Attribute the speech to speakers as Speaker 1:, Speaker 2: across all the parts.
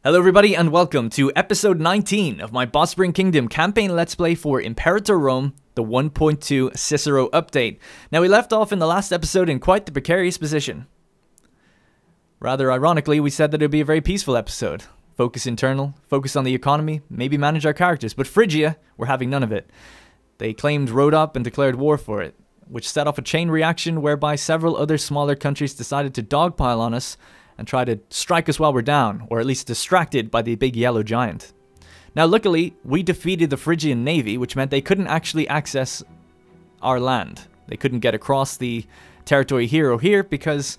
Speaker 1: Hello everybody and welcome to episode 19 of my Bosporan Kingdom campaign Let's Play for Imperator Rome, the 1.2 Cicero update. Now we left off in the last episode in quite the precarious position. Rather ironically, we said that it would be a very peaceful episode. Focus internal, focus on the economy, maybe manage our characters, but Phrygia were having none of it. They claimed Rhodope and declared war for it, which set off a chain reaction whereby several other smaller countries decided to dogpile on us and try to strike us while we're down, or at least distracted by the big yellow giant. Now luckily, we defeated the Colchean Navy, which meant they couldn't actually access our land. They couldn't get across the territory here or here because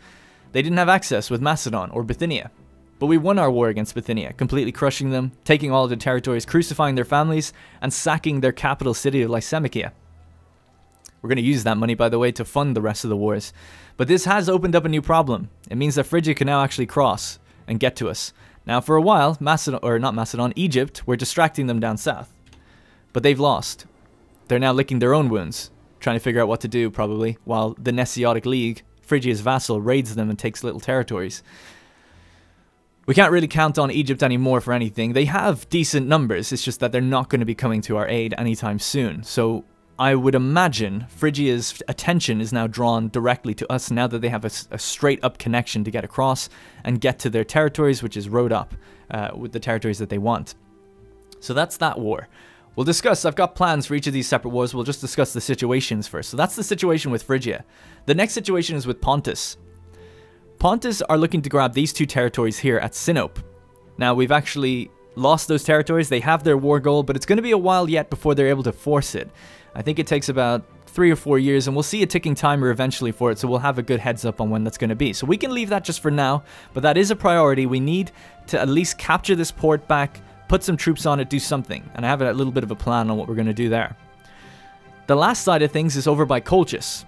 Speaker 1: they didn't have access with Macedon or Bithynia. But we won our war against Bithynia, completely crushing them, taking all of their territories, crucifying their families, and sacking their capital city of Lysimachia. We're going to use that money, by the way, to fund the rest of the wars. But this has opened up a new problem. It means that Phrygia can now actually cross and get to us. Now, for a while, Egypt were distracting them down south. But they've lost. They're now licking their own wounds, trying to figure out what to do, probably, while the Nesiotic League, Phrygia's vassal, raids them and takes little territories. We can't really count on Egypt anymore for anything. They have decent numbers, it's just that they're not going to be coming to our aid anytime soon. So I would imagine Phrygia's attention is now drawn directly to us now that they have a straight-up connection to get across and get to their territories, which is Rhodope, with the territories that they want. So that's that war. We'll discuss, I've got plans for each of these separate wars, we'll just discuss the situations first. So that's the situation with Phrygia. The next situation is with Pontus. Pontus are looking to grab these two territories here at Sinope. Now, we've actually lost those territories, they have their war goal, but it's going to be a while yet before they're able to force it. I think it takes about 3 or 4 years, and we'll see a ticking timer eventually for it, so we'll have a good heads up on when that's going to be. So we can leave that just for now, but that is a priority. We need to at least capture this port back, put some troops on it, do something, and I have a little bit of a plan on what we're going to do there. The last side of things is over by Colchester.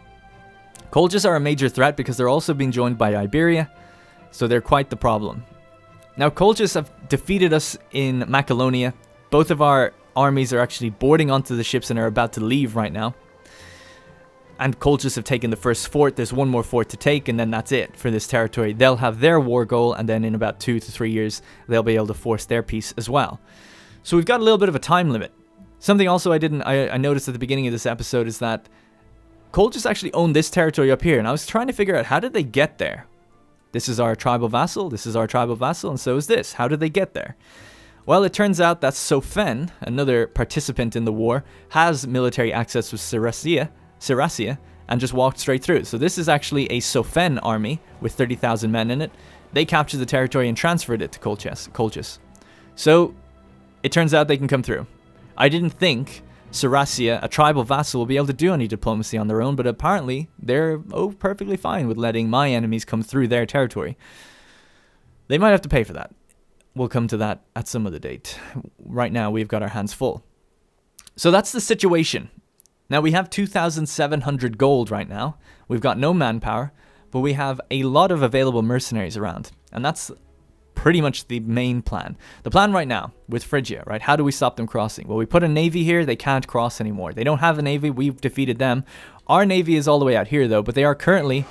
Speaker 1: Colchester are a major threat because they're also being joined by Iberia, so they're quite the problem. Now, Colchester have defeated us in Macedonia. Both of our armies are actually boarding onto the ships and are about to leave right now. And Colchester have taken the first fort. There's one more fort to take, and then that's it for this territory. They'll have their war goal, and then in about 2 to 3 years, they'll be able to force their peace as well. So we've got a little bit of a time limit. Something also I noticed at the beginning of this episode is that Colchester actually owned this territory up here, and I was trying to figure out how did they get there? This is our tribal vassal, this is our tribal vassal, and so is this. How did they get there? Well, it turns out that Sofen, another participant in the war, has military access with Cilicia, and just walked straight through. So this is actually a Sofen army with 30,000 men in it. They captured the territory and transferred it to Colchester. So it turns out they can come through. I didn't think Cilicia, a tribal vassal, will be able to do any diplomacy on their own, but apparently they're perfectly fine with letting my enemies come through their territory. They might have to pay for that. We'll come to that at some other date. Right now, we've got our hands full. So that's the situation. Now, we have 2,700 gold right now. We've got no manpower, but we have a lot of available mercenaries around. And that's pretty much the main plan. The plan right now with Phrygia, right? How do we stop them crossing? Well, we put a navy here. They can't cross anymore. They don't have a navy. We've defeated them. Our navy is all the way out here, though, but they are currently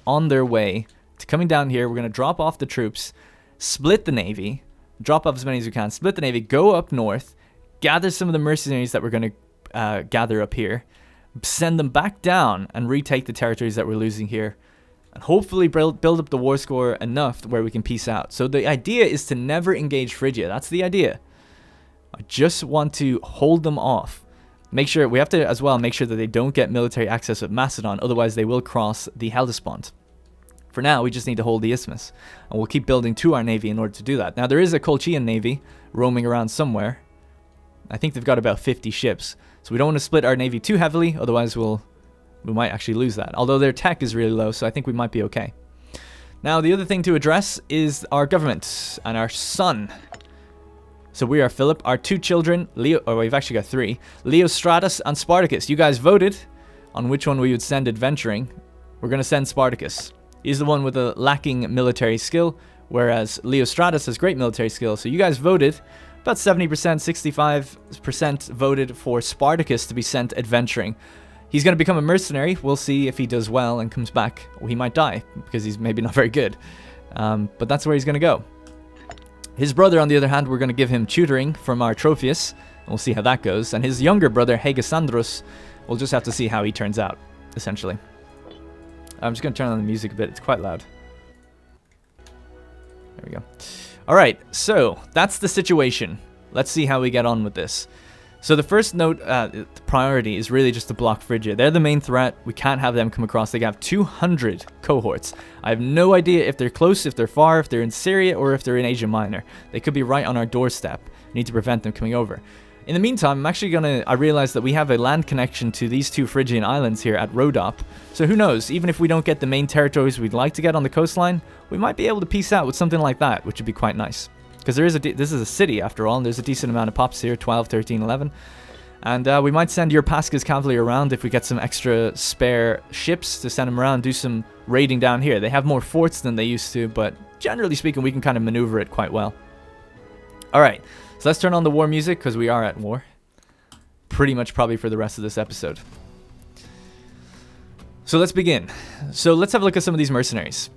Speaker 1: on their way to coming down here. We're going to drop off the troops, split the navy, drop off as many as we can, split the navy, go up north, gather some of the mercenaries that we're going to gather up here, send them back down and retake the territories that we're losing here, and hopefully build up the war score enough where we can peace out. So the idea is to never engage Phrygia. That's the idea. I just want to hold them off. Make sure, we have to as well make sure that they don't get military access with Macedon, otherwise they will cross the Hellespont. For now, we just need to hold the isthmus, and we'll keep building to our navy in order to do that. Now, there is a Colchean Navy roaming around somewhere. I think they've got about 50 ships, so we don't want to split our navy too heavily, otherwise we might actually lose that. Although their tech is really low, so I think we might be okay. Now, the other thing to address is our government and our son. So we are Philip, our 2 children, Leo, or we've actually got 3, Leostratus and Spartacus. You guys voted on which one we would send adventuring. We're going to send Spartacus. He's the one with the lacking military skill, whereas Leostratus has great military skill. So you guys voted, about 70%, 65% voted for Spartacus to be sent adventuring. He's going to become a mercenary. We'll see if he does well and comes back. Or he might die, because he's maybe not very good. But that's where he's going to go. His brother, on the other hand, we're going to give him tutoring from our Trophius. We'll see how that goes. And his younger brother, Hegesandros, we'll just have to see how he turns out, essentially. I'm just going to turn on the music a bit. It's quite loud. There we go. Alright, so that's the situation. Let's see how we get on with this. So the first note, the priority is really just to block Phrygia. They're the main threat. We can't have them come across. They have 200 cohorts. I have no idea if they're close, if they're far, if they're in Syria, or if they're in Asia Minor. They could be right on our doorstep. We need to prevent them coming over. In the meantime, I'm actually I realize that we have a land connection to these two Phrygian islands here at Rhodop. So who knows, even if we don't get the main territories we'd like to get on the coastline, we might be able to piece out with something like that, which would be quite nice. Because this is a city, after all, and there's a decent amount of pops here, 12, 13, 11. And we might send your Pasca's cavalry around if we get some extra spare ships to send them around, do some raiding down here. They have more forts than they used to, but generally speaking, we can kind of maneuver it quite well. Alright, so let's turn on the war music, because we are at war. Pretty much probably for the rest of this episode. So let's begin. So let's have a look at some of these mercenaries.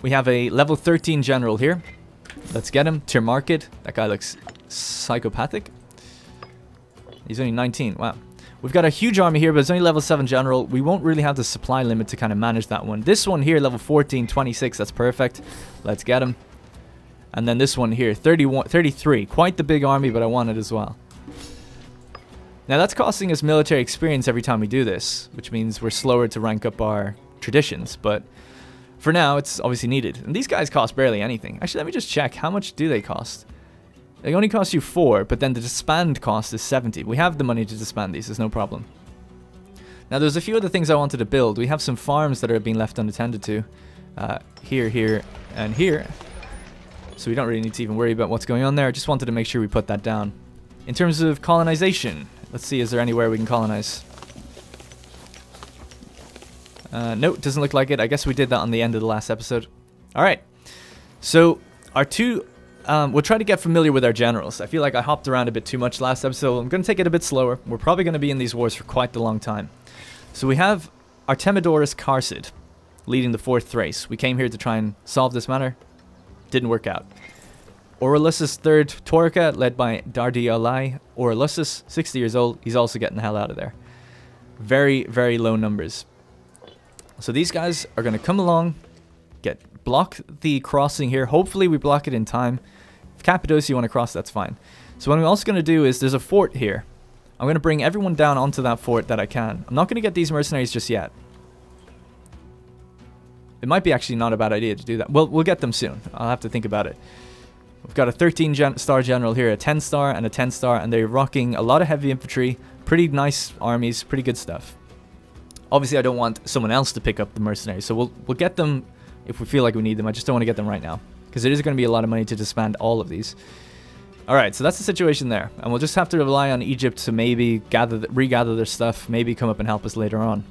Speaker 1: We have a level 13 general here. Let's get him. Tier market. That guy looks psychopathic. He's only 19. Wow. We've got a huge army here, but it's only level 7 general. We won't really have the supply limit to kind of manage that one. This one here, level 14, 26. That's perfect. Let's get him. And then this one here, 33. Quite the big army, but I want it as well. Now that's costing us military experience every time we do this, which means we're slower to rank up our traditions, but for now it's obviously needed. And these guys cost barely anything. Actually, let me just check. How much do they cost? They only cost you 4, but then the disband cost is 70. We have the money to disband these, there's no problem. Now there's a few other things I wanted to build. We have some farms that are being left unattended to. Here, and here. So we don't really need to even worry about what's going on there. I just wanted to make sure we put that down. In terms of colonization, let's see, is there anywhere we can colonize? No, it doesn't look like it. I guess we did that on the end of the last episode. Alright, so our two... we'll try to get familiar with our generals. I feel like I hopped around a bit too much last episode. I'm going to take it a bit slower. We're probably going to be in these wars for quite a long time. So we have Artemidorus Carsid leading the 4th Thrace. We came here to try and solve this matter. Didn't work out. Aurelius' 3rd Taurica, led by Dardialai. Aurelius, 60 years old. He's also getting the hell out of there. Very, very low numbers. So these guys are going to come along, block the crossing here. Hopefully we block it in time. If Cappadocia you want to cross, that's fine. So what I'm also going to do is, there's a fort here. I'm going to bring everyone down onto that fort that I can. I'm not going to get these mercenaries just yet. It might be actually not a bad idea to do that. Well, we'll get them soon. I'll have to think about it. We've got a 13-star general here, a 10-star and a 10-star, and they're rocking a lot of heavy infantry. Pretty nice armies, pretty good stuff. Obviously, I don't want someone else to pick up the mercenaries, so we'll get them if we feel like we need them. I just don't want to get them right now, because it is going to be a lot of money to disband all of these. Alright, so that's the situation there. And we'll just have to rely on Egypt to maybe regather their stuff, maybe come up and help us later on.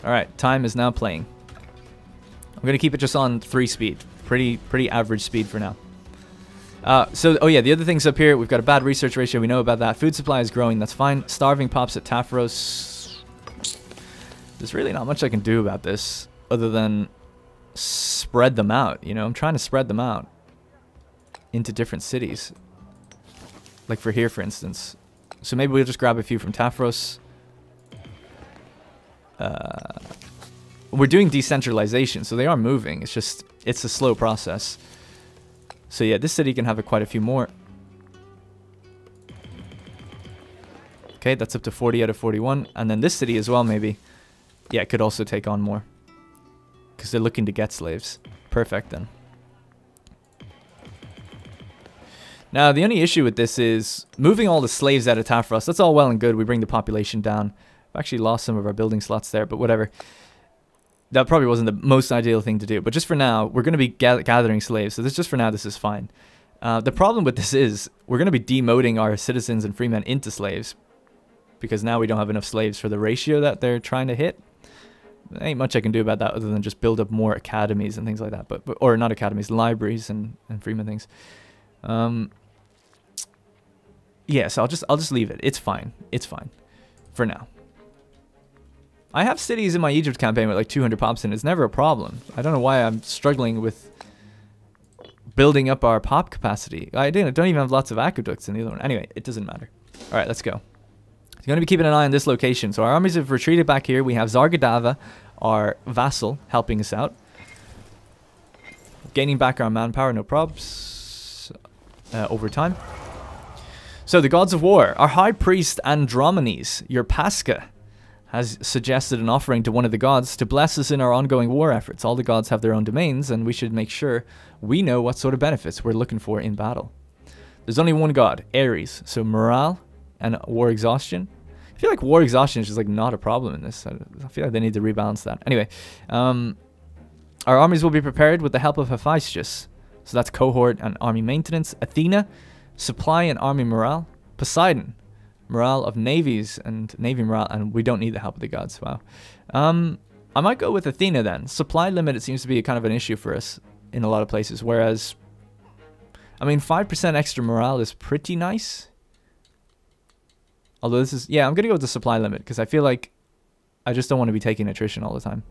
Speaker 1: Alright, time is now playing. I'm going to keep it just on 3 speed. Pretty average speed for now. Oh yeah, the other things up here, we've got a bad research ratio, we know about that. Food supply is growing, that's fine. Starving pops at Tapharos. There's really not much I can do about this, other than spread them out, you know? I'm trying to spread them out into different cities. Like for here, for instance. So maybe we'll just grab a few from Tapharos. We're doing decentralization, so they are moving. It's just, it's a slow process. So yeah, this city can have quite a few more. Okay, that's up to 40 out of 41. And then this city as well, maybe. Yeah, it could also take on more. Because they're looking to get slaves. Perfect, then. Now, the only issue with this is moving all the slaves out of Tapharos. That's all well and good. We bring the population down. I've actually lost some of our building slots there, but whatever. That probably wasn't the most ideal thing to do. But just for now, we're going to be gathering slaves. So just for now, this is fine. The problem with this is we're going to be demoting our citizens and freemen into slaves. Because now we don't have enough slaves for the ratio that they're trying to hit. There ain't much I can do about that other than just build up more academies and things like that. Or not academies, libraries and freeman things. Yeah, so I'll just leave it. It's fine. It's fine. For now. I have cities in my Egypt campaign with like 200 pops in. It's never a problem. I don't know why I'm struggling with building up our pop capacity. I don't even have lots of aqueducts in the other one. Anyway, it doesn't matter. All right, let's go. I'm going to be keeping an eye on this location. So our armies have retreated back here. We have Zargadava, our vassal, helping us out. Gaining back our manpower, no probs. Over time. So the gods of war. Our high priest Andromenes, your Pascha, has suggested an offering to one of the gods to bless us in our ongoing war efforts. All the gods have their own domains, and we should make sure we know what sort of benefits we're looking for in battle. There's only one god, Ares. So morale and war exhaustion. I feel like war exhaustion is just like not a problem in this. I feel like they need to rebalance that. Anyway, our armies will be prepared with the help of Hephaestus. So that's cohort and army maintenance. Athena, supply and army morale. Poseidon, morale of navies and navy morale, and we don't need the help of the gods. Wow. I might go with Athena then. Supply limit, it seems to be kind of an issue for us in a lot of places, whereas, I mean, 5% extra morale is pretty nice. Although this is, yeah, I'm going to go with the supply limit because I feel like I just don't want to be taking attrition all the time.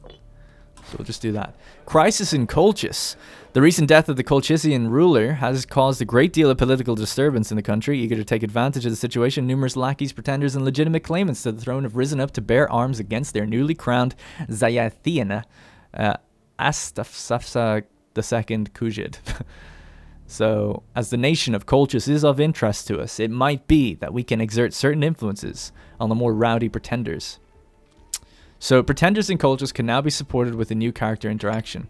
Speaker 1: So we'll just do that. Crisis in Colchis. The recent death of the Colchian ruler has caused a great deal of political disturbance in the country. Eager to take advantage of the situation, numerous lackeys, pretenders, and legitimate claimants to the throne have risen up to bear arms against their newly crowned Zayathena, Astafsa II Kujid. So, as the nation of Colchis is of interest to us, it might be that we can exert certain influences on the more rowdy pretenders. So, pretenders in Colchis can now be supported with a new character interaction.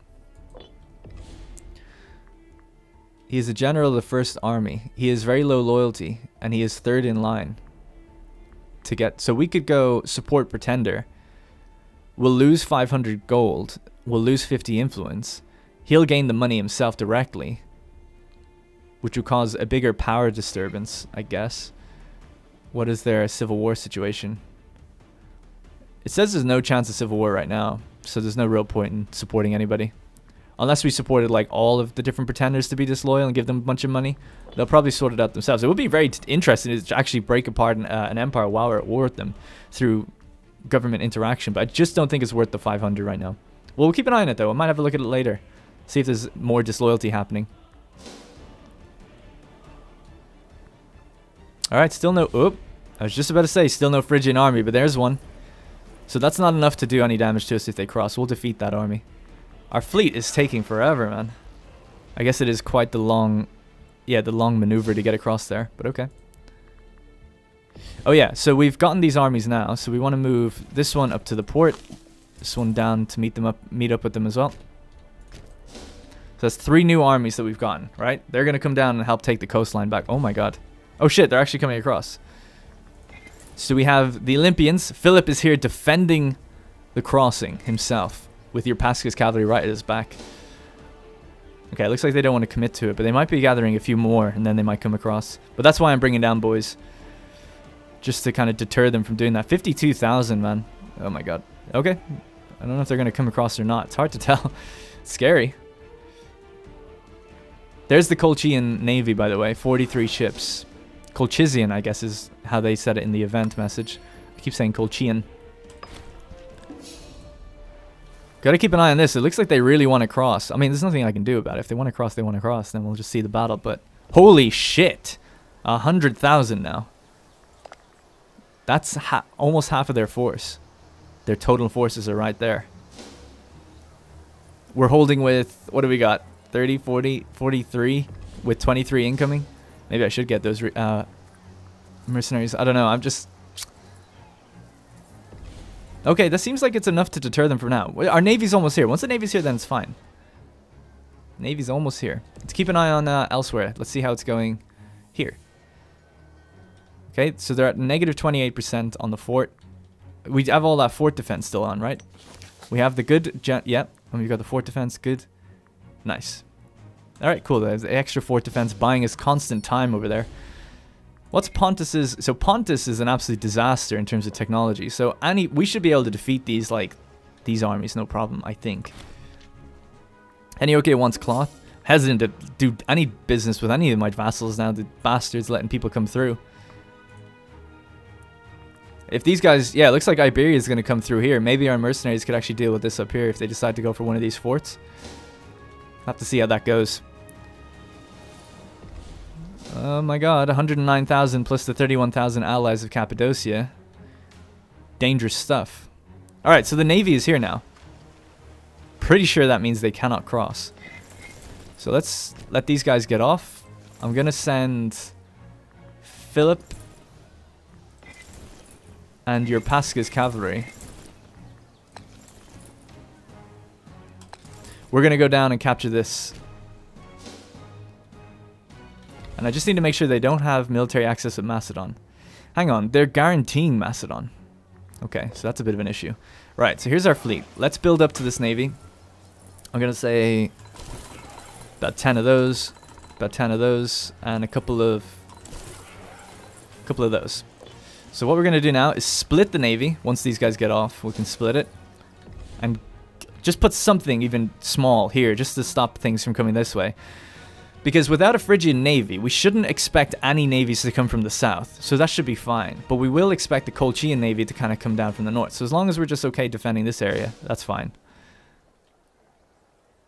Speaker 1: He is a general of the first army. He is very low loyalty, and he is third in line to get. So we could go support pretender. We'll lose 500 gold. We'll lose 50 influence. He'll gain the money himself directly, which will cause a bigger power disturbance, I guess. What is their civil war situation? It says there's no chance of civil war right now, so there's no real point in supporting anybody. Unless we supported like all of the different pretenders to be disloyal and give them a bunch of money. They'll probably sort it out themselves. It would be very interesting to actually break apart an empire while we're at war with them through government interaction, but I just don't think it's worth the 500 right now. Well, we'll keep an eye on it though. I might have a look at it later. See if there's more disloyalty happening. Alright, still no... Oop. I was just about to say, still no Phrygian army, but there's one. So that's not enough to do any damage to us if they cross. We'll defeat that army. Our fleet is taking forever, man. I guess it is quite the long... Yeah, the long maneuver to get across there, but okay. Oh yeah, so we've gotten these armies now, so we want to move this one up to the port. This one down to meet up with them as well. So that's 3 new armies that we've gotten, right? They're going to come down and help take the coastline back. Oh my god. Oh shit, they're actually coming across. So we have the Olympians. Philip is here defending the crossing himself with your Pascha's cavalry right at his back. Okay, it looks like they don't want to commit to it, but they might be gathering a few more and then they might come across. But that's why I'm bringing down boys. Just to kind of deter them from doing that. 52,000, man. Oh my god. Okay. I don't know if they're going to come across or not. It's hard to tell. It's scary. There's the Colchean Navy, by the way. 43 ships. Colchizian, I guess, is how they said it in the event message. I keep saying Colchean. Gotta keep an eye on this. It looks like they really want to cross. I mean, there's nothing I can do about it. If they want to cross, they want to cross. Then we'll just see the battle. But holy shit. 100,000 now. That's almost half of their force. Their total forces are right there. We're holding with, what do we got? 30, 40, 43 with 23 incoming. Maybe I should get those mercenaries. I don't know. I'm just... Okay, that seems like it's enough to deter them for now. Our navy's almost here. Once the navy's here, then it's fine. Navy's almost here. Let's keep an eye on elsewhere. Let's see how it's going here. Okay, so they're at negative 28% on the fort. We have all that fort defense still on, right? We have the good... Yep, and we've got the fort defense. Good. Nice. Alright, cool. There's the extra fort defense buying us constant time over there. What's Pontus's... So Pontus is an absolute disaster in terms of technology. So we should be able to defeat these, like, these armies, no problem, I think. Antiochia wants cloth. Hesitant to do any business with any of my vassals now. The bastards letting people come through. If these guys... Yeah, it looks like Iberia is going to come through here. Maybe our mercenaries could actually deal with this up here if they decide to go for one of these forts. Have to see how that goes. Oh my god, 109,000 plus the 31,000 allies of Cappadocia. Dangerous stuff. Alright, so the Navy is here now. Pretty sure that means they cannot cross. So let's let these guys get off. I'm gonna send Philip and your Pasca's cavalry. We're gonna go down and capture this. And I just need to make sure they don't have military access at Macedon. Hang on, they're guaranteeing Macedon. Okay, so that's a bit of an issue. Right, so here's our fleet. Let's build up to this navy. I'm gonna say about 10 of those, and a couple of those. So what we're gonna do now is split the navy. Once these guys get off, we can split it, and just put something even small here, just to stop things from coming this way. Because without a Phrygian navy, we shouldn't expect any navies to come from the south, so that should be fine. But we will expect the Colchean Navy to kind of come down from the north. So as long as we're just okay defending this area, that's fine.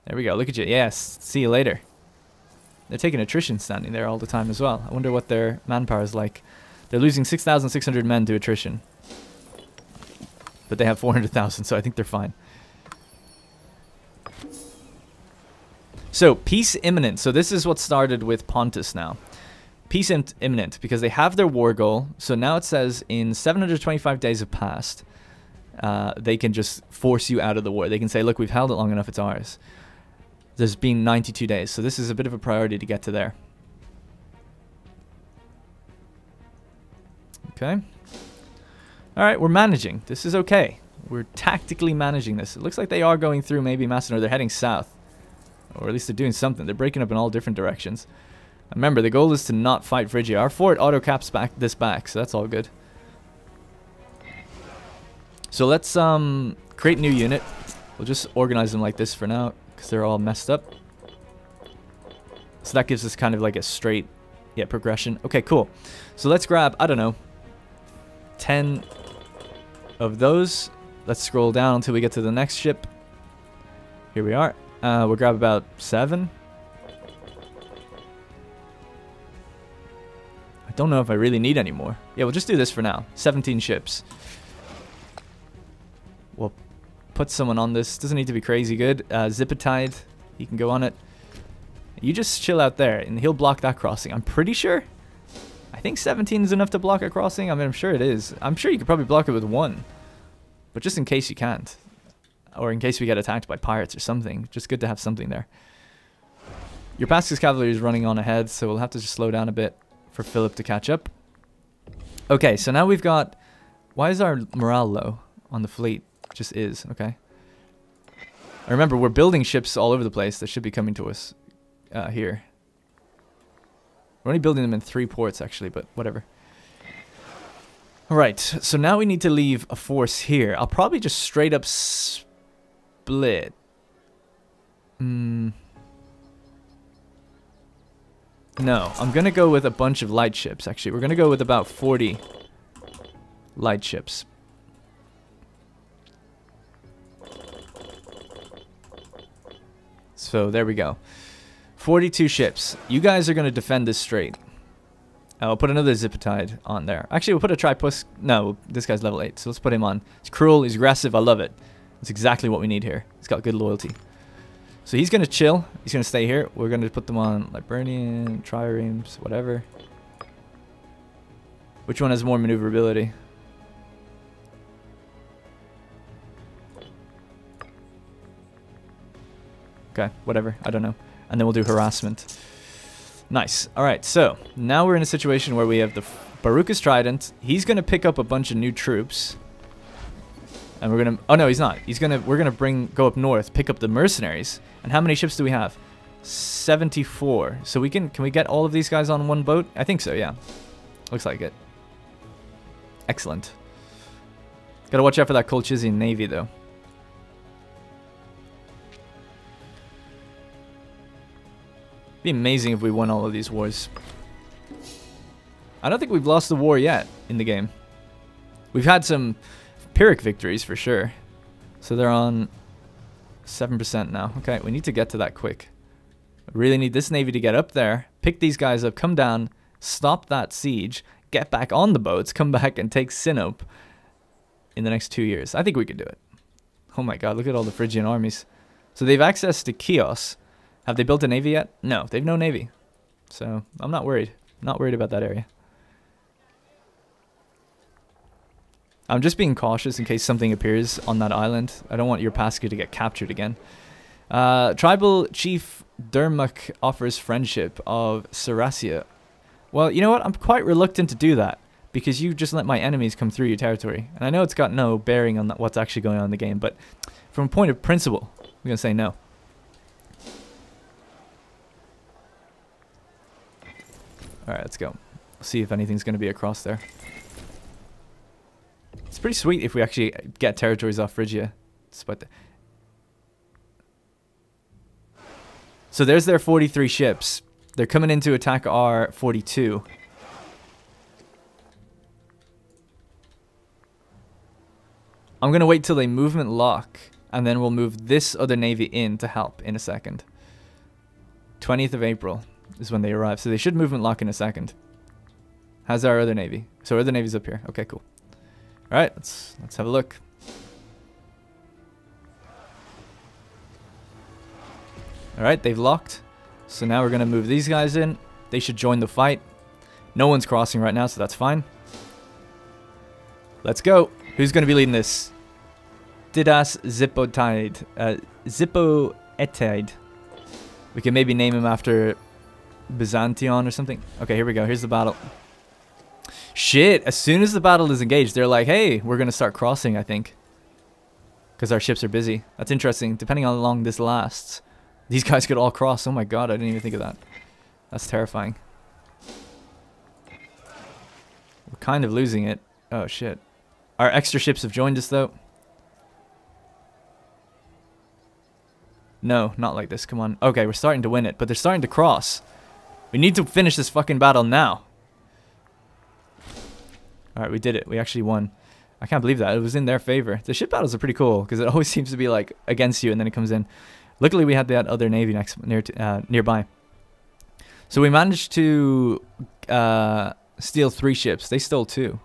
Speaker 1: There we go, look at you. Yes, see you later. They're taking attrition standing there all the time as well. I wonder what their manpower is like. They're losing 6,600 men to attrition. But they have 400,000, so I think they're fine. So, peace imminent. So this is what started with Pontus now. Peace imminent, because they have their war goal. So now it says in 725 days have passed, they can just force you out of the war. They can say, look, we've held it long enough, it's ours. There's been 92 days, so this is a bit of a priority to get to there. Okay. Alright, we're managing. This is okay. We're tactically managing this. It looks like they are going through maybe Macedon, or they're heading south. Or at least they're doing something. They're breaking up in all different directions. Remember, the goal is to not fight Phrygia. Our fort auto-caps this back, so that's all good. So let's create a new unit. We'll just organize them like this for now, because they're all messed up. So that gives us kind of like a straight, progression. Okay, cool. So let's grab, I don't know, 10 of those. Let's scroll down until we get to the next ship. Here we are. We'll grab about 7. I don't know if I really need any more. Yeah, we'll just do this for now. 17 ships. We'll put someone on this. Doesn't need to be crazy good. Zipatide, he can go on it. You just chill out there, and he'll block that crossing. I'm pretty sure. I think 17 is enough to block a crossing. I mean, I'm sure it is. I'm sure you could probably block it with 1. But just in case you can't. Or in case we get attacked by pirates or something. Just good to have something there. Your Pasca's cavalry is running on ahead, so we'll have to just slow down a bit for Philip to catch up. Okay, so now we've got... Why is our morale low on the fleet? It just is, okay. And remember, we're building ships all over the place that should be coming to us here. We're only building them in 3 ports, actually, but whatever. Alright, so now we need to leave a force here. I'll probably just straight up split. No, I'm going to go with a bunch of light ships, actually. We're going to go with about 40 light ships. So, there we go. 42 ships. You guys are going to defend this strait. I'll put another Zipatide on there. Actually, we'll put a Tripus. No, this guy's level 8, so let's put him on. He's cruel, he's aggressive, I love it. That's exactly what we need here. He's got good loyalty. So he's going to chill. He's going to stay here. We're going to put them on Liburnian, Triremes, whatever. Which one has more maneuverability? Okay, whatever. I don't know. And then we'll do harassment. Nice. Alright, so now we're in a situation where we have the Baruchas Trident. He's going to pick up a bunch of new troops. And we're going to... Oh, no, he's not. We're going to go up north, pick up the Mercenaries. And how many ships do we have? 74. So we can we get all of these guys on one boat? I think so, yeah. Looks like it. Excellent. Gotta watch out for that Colchean Navy, though. It'd be amazing if we won all of these wars. I don't think we've lost the war yet in the game. We've had some Pyrrhic victories for sure. So they're on 7% now. Okay, we need to get to that quick. I really need this navy to get up there, pick these guys up, come down, stop that siege, get back on the boats, come back and take Sinope in the next 2 years. I think we could do it. Oh my god, look at all the Phrygian armies. So they've access to Chios. Have they built a navy yet? No, they've no navy. So I'm not worried. Not worried about that area. I'm just being cautious in case something appears on that island. I don't want your Pascha to get captured again. Tribal Chief Dermuk offers friendship of Saracia. Well, you know what? I'm quite reluctant to do that, because you just let my enemies come through your territory. And I know it's got no bearing on what's actually going on in the game, but from a point of principle, I'm going to say no. Alright, let's go. See if anything's going to be across there. It's pretty sweet if we actually get territories off Phrygia. Despite the... So there's their 43 ships. They're coming in to attack our 42. I'm going to wait till they movement lock, and then we'll move this other navy in to help in a second. 20th of April is when they arrive, so they should movement lock in a second. How's our other navy? So our other navy's up here. Okay, cool. All right, let's have a look. All right, they've locked. So now we're going to move these guys in. They should join the fight. No one's crossing right now, so that's fine. Let's go. Who's going to be leading this? Didas Zippotide. Zippoetide. We can maybe name him after Byzantion or something. Okay, here we go. Here's the battle. Shit, as soon as the battle is engaged, they're like, hey, we're going to start crossing, I think. Because our ships are busy. That's interesting. Depending on how long this lasts, these guys could all cross. Oh my god, I didn't even think of that. That's terrifying. We're kind of losing it. Oh shit. Our extra ships have joined us though. No, not like this. Come on. Okay, we're starting to win it, but they're starting to cross. We need to finish this fucking battle now. Alright, we did it. We actually won. I can't believe that. It was in their favor. The ship battles are pretty cool, because it always seems to be like against you and then it comes in. Luckily, we had that other navy nearby. So we managed to steal 3 ships. They stole 2.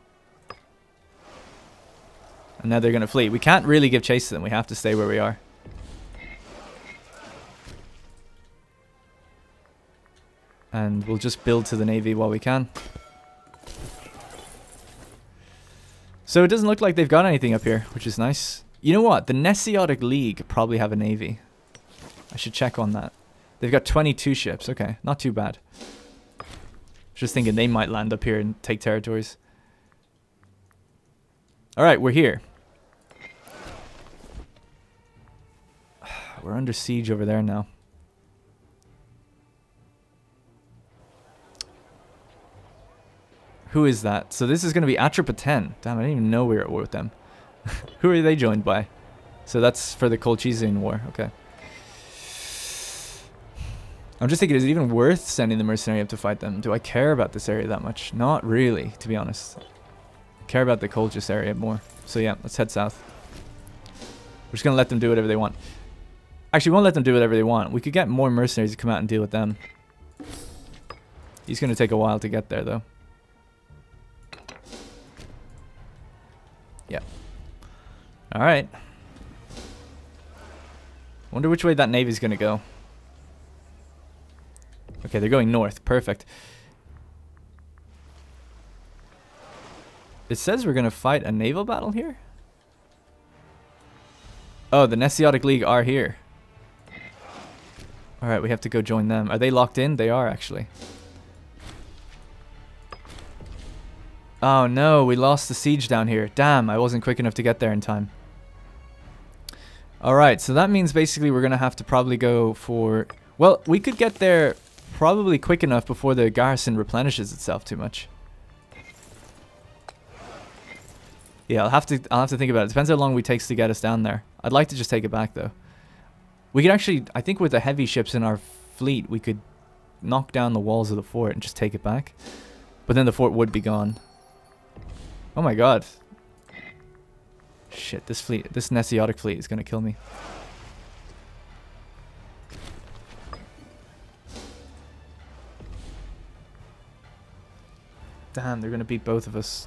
Speaker 1: And now they're going to flee. We can't really give chase to them. We have to stay where we are. And we'll just build to the navy while we can. So it doesn't look like they've got anything up here, which is nice. You know what? The Nesiotic League probably have a navy. I should check on that. They've got 22 ships. Okay, not too bad. Just thinking they might land up here and take territories. Alright, we're here. We're under siege over there now. Who is that? So this is going to be Atropatene. Damn, I didn't even know we were at war with them. Who are they joined by? So that's for the Colchean War. Okay. I'm just thinking, is it even worth sending the mercenary up to fight them? Do I care about this area that much? Not really, to be honest. I care about the Colchester area more. So yeah, let's head south. We're just going to let them do whatever they want. Actually, we won't let them do whatever they want. We could get more mercenaries to come out and deal with them. He's going to take a while to get there, though. Yeah. Alright. Wonder which way that navy's going to go. Okay, they're going north. Perfect. It says we're going to fight a naval battle here? Oh, the Nesiotic League are here. Alright, we have to go join them. Are they locked in? They are, actually. Oh no, we lost the siege down here. Damn, I wasn't quick enough to get there in time. Alright, so that means basically we're going to have to probably go for... Well, we could get there probably quick enough before the garrison replenishes itself too much. Yeah, I'll have to think about it. Depends how long it takes to get us down there. I'd like to just take it back though. We could actually, I think with the heavy ships in our fleet, we could knock down the walls of the fort and just take it back. But then the fort would be gone. Oh my god. Shit, this Nesiotic fleet is going to kill me. Damn, they're going to beat both of us.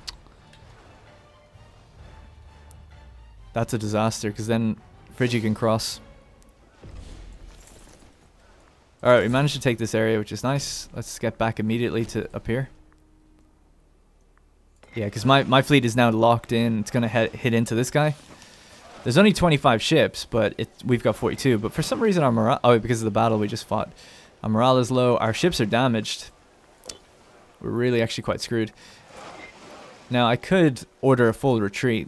Speaker 1: That's a disaster, because then Phrygia can cross. Alright, we managed to take this area, which is nice. Let's get back immediately to up here. Yeah, because my fleet is now locked in. It's going to hit into this guy. There's only 25 ships, but we've got 42. But for some reason our morale... Oh, because of the battle we just fought. Our morale is low. Our ships are damaged. We're really actually quite screwed. Now, I could order a full retreat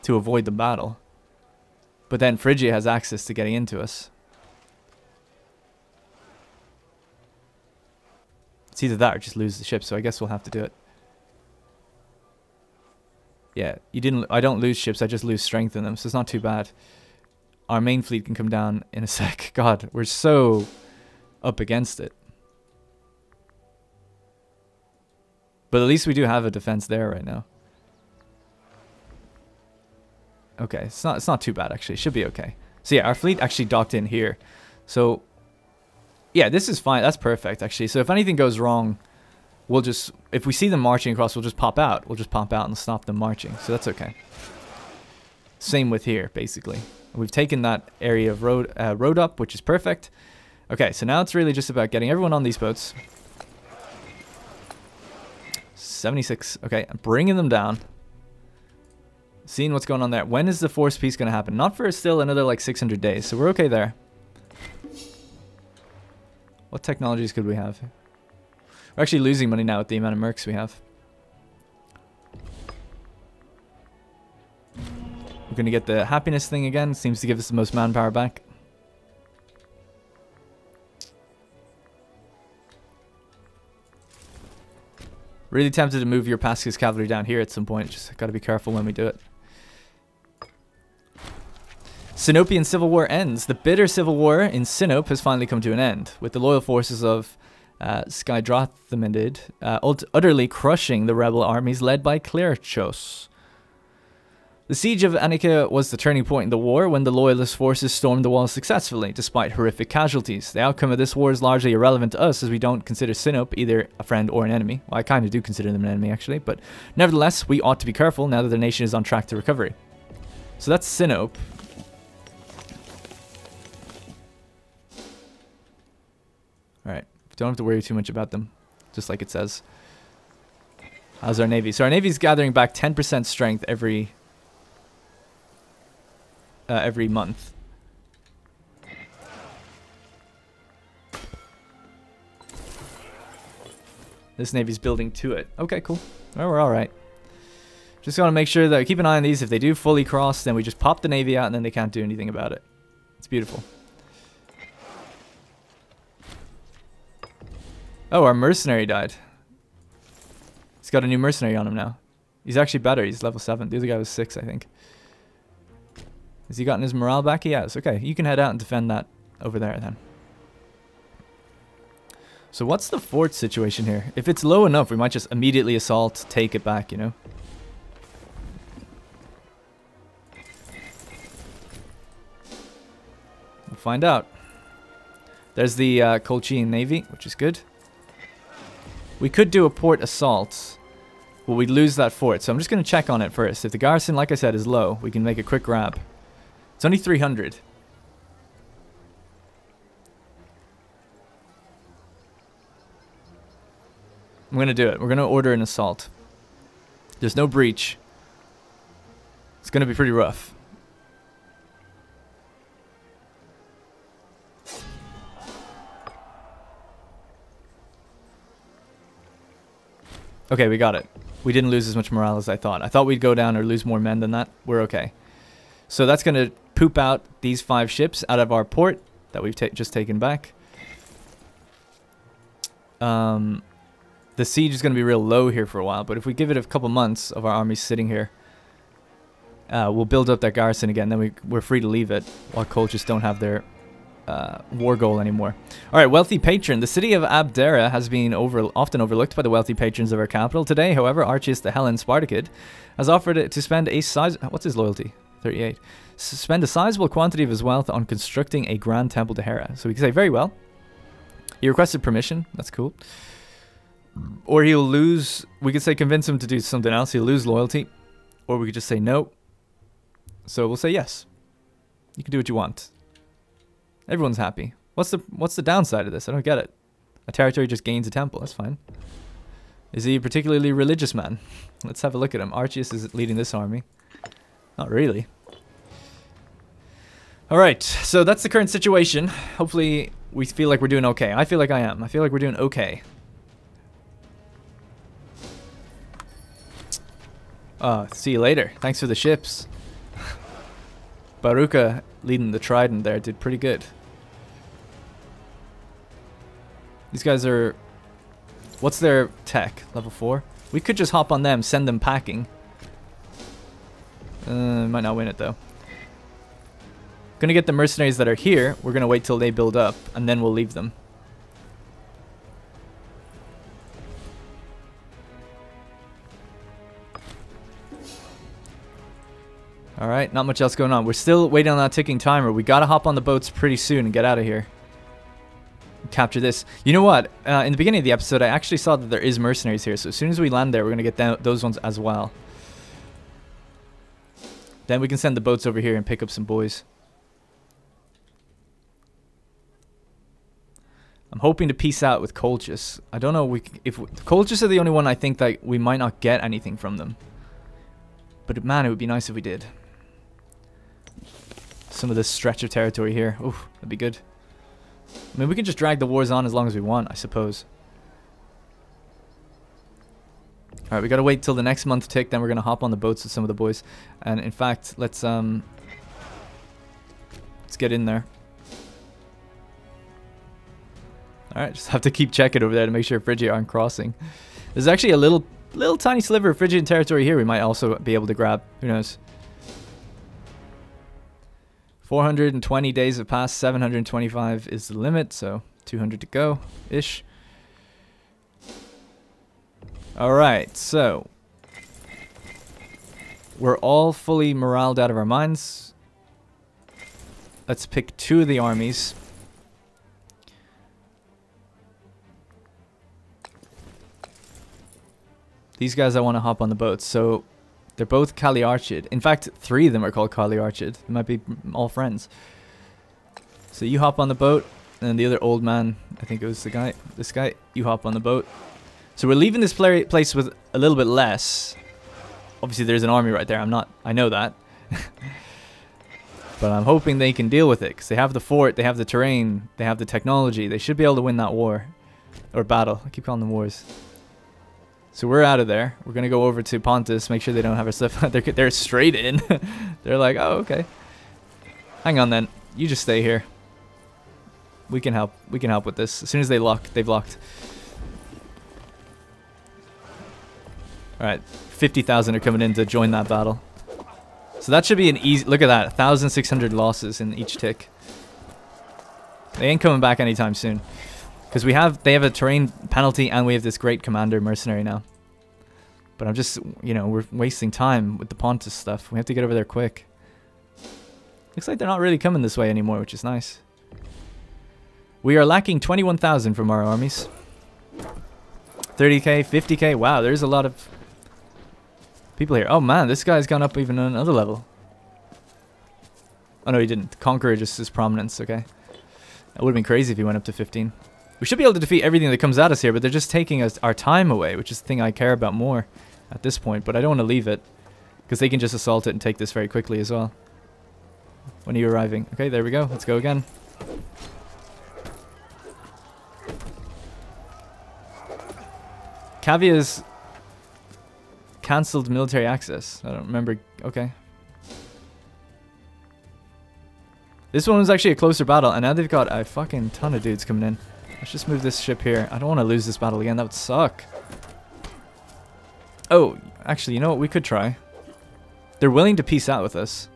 Speaker 1: to avoid the battle. But then Phrygia has access to getting into us. It's either that or just lose the ship, so I guess we'll have to do it. Yeah, I don't lose ships, I just lose strength in them, so it's not too bad. Our main fleet can come down in a sec. God, we're so up against it. But at least we do have a defense there right now. Okay, it's not too bad actually. It should be okay. So yeah, our fleet actually docked in here. So yeah, this is fine. That's perfect actually. So if anything goes wrong, we'll just, if we see them marching across, we'll just pop out. We'll just pop out and stop them marching. So that's okay. Same with here, basically. We've taken that area of road up, which is perfect. Okay, so now it's really just about getting everyone on these boats. 76. Okay, I'm bringing them down. Seeing what's going on there. When is the force peace going to happen? Not for still another like 600 days, so we're okay there. What technologies could we have? We're actually losing money now with the amount of mercs we have. We're going to get the happiness thing again. Seems to give us the most manpower back. Really tempted to move your Pascus cavalry down here at some point. Just got to be careful when we do it. Sinopian civil war ends. The bitter civil war in Sinope has finally come to an end, with the loyal forces of Skydrathamid utterly crushing the rebel armies led by Clerchos. The siege of Annika was the turning point in the war when the loyalist forces stormed the walls successfully, despite horrific casualties. The outcome of this war is largely irrelevant to us, as we don't consider Sinope either a friend or an enemy. Well, I kind of do consider them an enemy, actually, but nevertheless, we ought to be careful now that the nation is on track to recovery. So that's Sinope. Alright, don't have to worry too much about them, just like it says. How's our navy? So our navy's gathering back 10% strength every month. This navy's building to it. Okay, cool. Well, we're alright. Just gotta make sure that, keep an eye on these. If they do fully cross, then we just pop the navy out and then they can't do anything about it. It's beautiful. Oh, our mercenary died. He's got a new mercenary on him now. He's actually better. He's level 7. The other guy was 6, I think. Has he gotten his morale back? He has. Okay, you can head out and defend that over there then. So what's the fort situation here? If it's low enough, we might just immediately assault, take it back, you know? We'll find out. There's the Colchean Navy, which is good. We could do a port assault, but we'd lose that fort. So I'm just going to check on it first. If the garrison, like I said, is low, we can make a quick grab. It's only 300. I'm going to do it. We're going to order an assault. There's no breach. It's going to be pretty rough. Okay, we got it. We didn't lose as much morale as I thought. I thought we'd go down or lose more men than that. We're okay. So that's going to poop out these 5 ships out of our port that we've just taken back. The siege is going to be real low here for a while, but if we give it a couple months of our army sitting here, we'll build up that garrison again. Then we're free to leave it while Colchester don't have their war goal anymore. Alright, wealthy patron. The city of Abdera has been often overlooked by the wealthy patrons of our capital. Today, however, Archias the Hellen Spartacid has offered to spend a size... What's his loyalty? 38. Spend a sizable quantity of his wealth on constructing a grand temple to Hera. So we can say, very well. He requested permission. That's cool. Or he'll lose... We could say convince him to do something else. He'll lose loyalty. Or we could just say no. So we'll say yes. You can do what you want. Everyone's happy. What's the downside of this? I don't get it. A territory just gains a temple. That's fine. Is he a particularly religious man? Let's have a look at him. Archius is leading this army. Not really. Alright, so that's the current situation. Hopefully we feel like we're doing okay. I feel like I am. I feel like we're doing okay. See you later. Thanks for the ships. Baruka leading the Trident there did pretty good. These guys are... What's their tech? Level 4? We could just hop on them, send them packing. Might not win it though. Gonna get the mercenaries that are here. We're gonna wait till they build up, and then we'll leave them. Alright, not much else going on. We're still waiting on that ticking timer. We gotta hop on the boats pretty soon and get out of here. Capture this. You know what? In the beginning of the episode, I actually saw that there is mercenaries here. So as soon as we land there, we're gonna get those ones as well. Then we can send the boats over here and pick up some boys. I'm hoping to peace out with Colchester. I don't know if Colchester are the only one I think that we might not get anything from them. But man, it would be nice if we did. Some of this stretch of territory here. Oof, that'd be good. I mean, we can just drag the wars on as long as we want, I suppose. Alright, we gotta wait till the next month tick, then we're gonna hop on the boats with some of the boys. And in fact, let's get in there. Alright, just have to keep checking over there to make sure Phrygia aren't crossing. There's actually a little tiny sliver of Phrygian territory here we might also be able to grab. Who knows? 420 days have passed. 725 is the limit, so 200 to go-ish. Alright, so we're all fully moraled out of our minds. Let's pick 2 of the armies. These guys I want to hop on the boats, so they're both Cagliarchid. In fact, 3 of them are called Cagliarchid. They might be all friends. So you hop on the boat, and the other old man, I think it was this guy, you hop on the boat. So we're leaving this place with a little bit less. Obviously there's an army right there, I know that. But I'm hoping they can deal with it, because they have the fort, they have the terrain, they have the technology. They should be able to win that war. Or battle, I keep calling them wars. So we're out of there. We're going to go over to Pontus, make sure they don't have our stuff. They're straight in. They're like, oh, okay. Hang on then. You just stay here. We can help. We can help with this. As soon as they've locked. Alright, 50,000 are coming in to join that battle. So that should be an easy... Look at that, 1,600 losses in each tick. They ain't coming back anytime soon. Because they have a terrain penalty and we have this great commander mercenary now. But I'm just, we're wasting time with the Pontus stuff. We have to get over there quick. Looks like they're not really coming this way anymore, which is nice. We are lacking 21,000 from our armies. 30k, 50k. Wow, there's a lot of people here. Oh man, this guy's gone up even another level. Oh no, he didn't. Conqueror just his prominence, okay. That would have been crazy if he went up to 15. We should be able to defeat everything that comes at us here, but they're just taking our time away, which is the thing I care about more at this point. But I don't want to leave it, because they can just assault it and take this very quickly as well. When are you arriving? Okay, there we go. Let's go again. Cavia's cancelled military access. I don't remember. Okay. This one was actually a closer battle, and now they've got a fucking ton of dudes coming in. Let's just move this ship here. I don't want to lose this battle again. That would suck. Oh, actually, you know what? We could try. They're willing to peace out with us.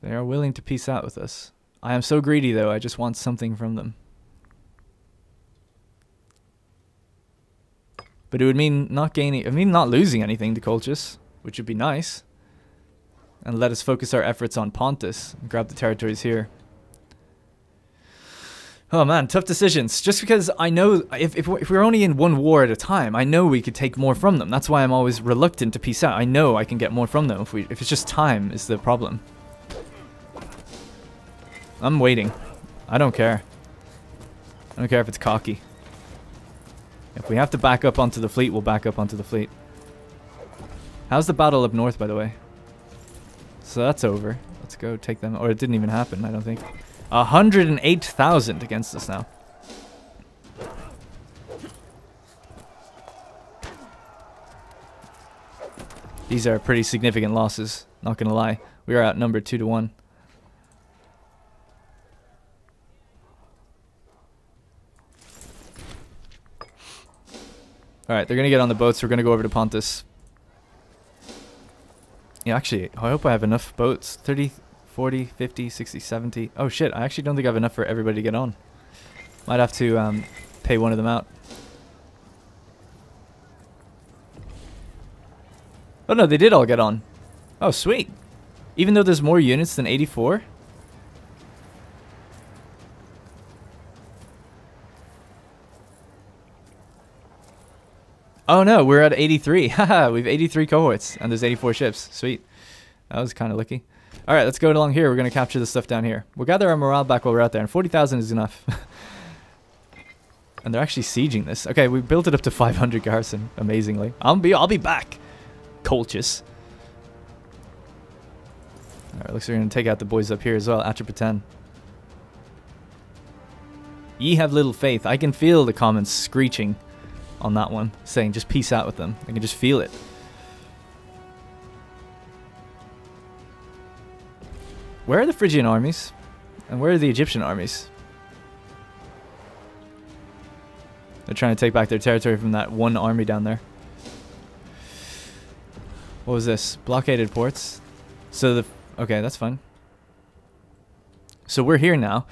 Speaker 1: They are willing to peace out with us. I am so greedy, though. I just want something from them. But it would mean not losing anything to Colchester, which would be nice. And let us focus our efforts on Pontus and grab the territories here. Oh man, tough decisions. Just because I know if we're only in one war at a time, I know we could take more from them. That's why I'm always reluctant to peace out. I know I can get more from them if it's just time is the problem. I'm waiting. I don't care. I don't care if it's cocky. If we have to back up onto the fleet, we'll back up onto the fleet. How's the battle up north, by the way? So that's over. Let's go take them. Or it didn't even happen, I don't think. 108,000 against us now. These are pretty significant losses, not gonna lie. We are outnumbered 2 to 1. Alright, they're gonna get on the boats. We're gonna go over to Pontus. Yeah, actually, I hope I have enough boats. 30, 40, 50, 60, 70. Oh shit, I actually don't think I have enough for everybody to get on. Might have to pay one of them out. Oh no, they did all get on. Oh sweet. Even though there's more units than 84? Oh no, we're at 83. Haha, we have 83 cohorts and there's 84 ships. Sweet. That was kind of lucky. Alright, let's go along here. We're going to capture the stuff down here. We'll gather our morale back while we're out there, and 40,000 is enough. And they're actually sieging this. Okay, we built it up to 500 garrison, amazingly. I'll be back. Colchester. Alright, looks like we're going to take out the boys up here as well. Attribute 10. Ye have little faith. I can feel the comments screeching on that one, saying just peace out with them. I can just feel it. Where are the Phrygian armies? And where are the Egyptian armies? They're trying to take back their territory from that one army down there. What was this? Blockaded ports. So the... Okay, that's fine. So we're here now.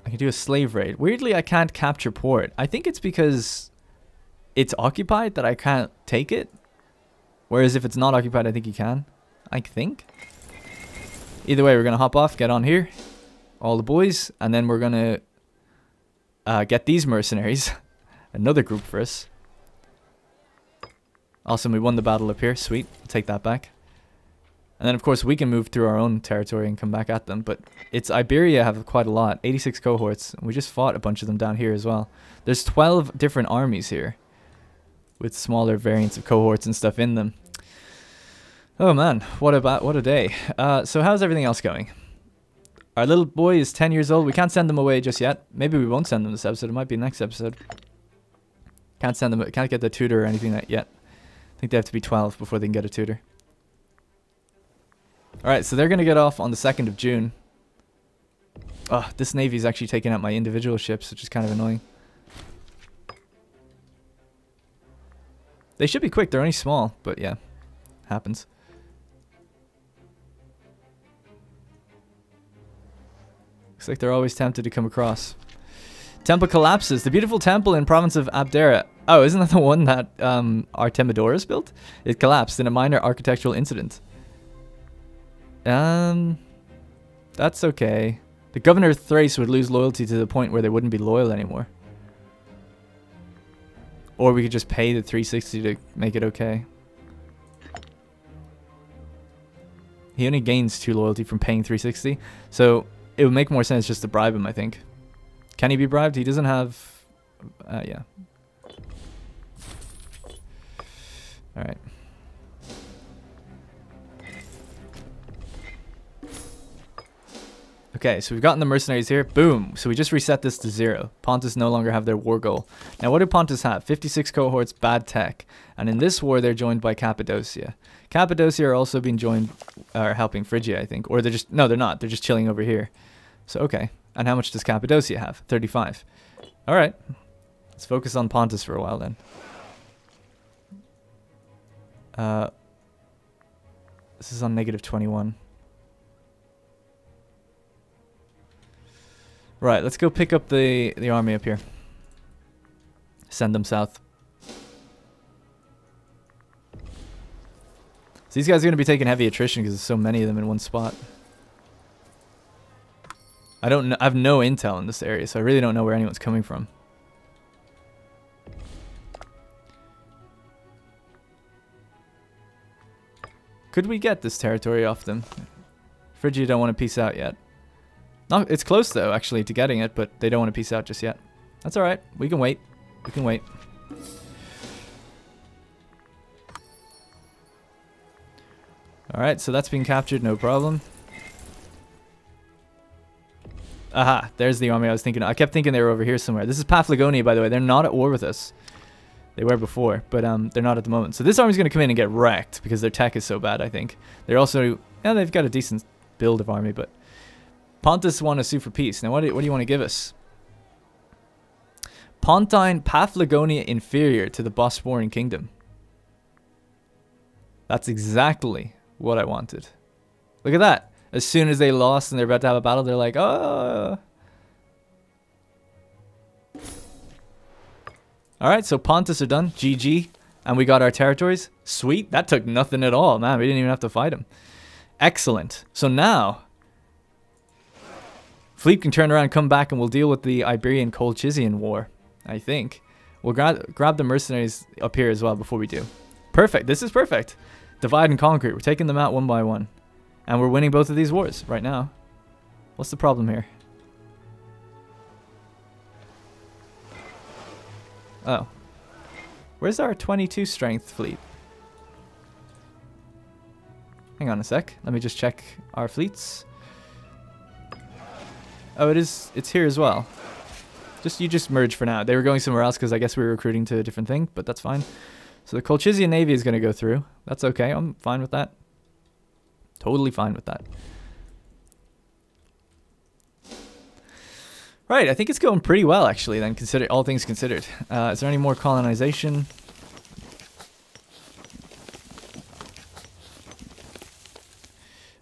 Speaker 1: I can do a slave raid. Weirdly, I can't capture port. I think it's because it's occupied that I can't take it. Whereas if it's not occupied, I think you can. I think. Either way, we're going to hop off, get on here. All the boys. And then we're going to get these mercenaries. Another group for us. Awesome, we won the battle up here. Sweet. I'll take that back. And then, of course, we can move through our own territory and come back at them. But it's Iberia have quite a lot. 86 cohorts. And we just fought a bunch of them down here as well. There's 12 different armies here. With smaller variants of cohorts and stuff in them. Oh man, what a day. So how's everything else going? Our little boy is 10 years old. We can't send them away just yet. Maybe we won't send them this episode. It might be next episode. Can't send them. Can't get the tutor or anything yet. I think they have to be 12 before they can get a tutor. Alright, so they're going to get off on the 2nd of June. Oh, this navy is actually taking out my individual ships, which is kind of annoying. They should be quick. They're only small, but yeah, happens. Looks like they're always tempted to come across. Temple collapses. The beautiful temple in province of Abdera. Oh, isn't that the one that Artemidorus built? It collapsed in a minor architectural incident. That's okay. The governor of Thrace would lose loyalty to the point where they wouldn't be loyal anymore. Or we could just pay the 360 to make it okay. He only gains 2 loyalty from paying 360. So it would make more sense just to bribe him, I think. Can he be bribed? He doesn't have... yeah. Alright. Okay, so we've gotten the mercenaries here. Boom. So we just reset this to 0. Pontus no longer have their war goal. Now, what do Pontus have? 56 cohorts, bad tech. And in this war, they're joined by Cappadocia. Cappadocia are also being joined, or helping Phrygia, I think. Or they're just, no, they're not. They're just chilling over here. So, okay. And how much does Cappadocia have? 35. All right. Let's focus on Pontus for a while then. This is on negative 21. Right, let's go pick up the army up here. Send them south. So these guys are going to be taking heavy attrition because there's so many of them in one spot. I don't know. I have no intel in this area, so I really don't know where anyone's coming from. Could we get this territory off them? Phrygia don't want to peace out yet. No, it's close though, actually, to getting it, but they don't want to peace out just yet. That's alright. We can wait. We can wait. Alright, so that's been captured, no problem. Aha, there's the army I was thinking of. I kept thinking they were over here somewhere. This is Paphlagonia, by the way. They're not at war with us. They were before, but they're not at the moment. So this army's going to come in and get wrecked because their tech is so bad, I think. They're also... Yeah, they've got a decent build of army, but... Pontus want to sue for peace. Now, what do you want to give us? Pontine Paphlagonia inferior to the Bosporan Kingdom. That's exactly what I wanted. Look at that. As soon as they lost and they're about to have a battle, they're like, oh. Alright, so Pontus are done. GG. And we got our territories. Sweet. That took nothing at all, man. We didn't even have to fight them. Excellent. So now, fleet can turn around and come back and we'll deal with the Iberian Colchizian War, I think. We'll grab the mercenaries up here as well before we do. Perfect. This is perfect. Divide and conquer. We're taking them out one by one. And we're winning both of these wars right now. What's the problem here? Oh. Where's our 22 strength fleet? Hang on a sec. Let me just check our fleets. Oh, it's here as well. You just merge for now. They were going somewhere else because I guess we were recruiting to a different thing, but that's fine. So the Colchean Navy is going to go through. That's okay. I'm fine with that. Totally fine with that. Right, I think it's going pretty well, actually, then, all things considered. Is there any more colonization?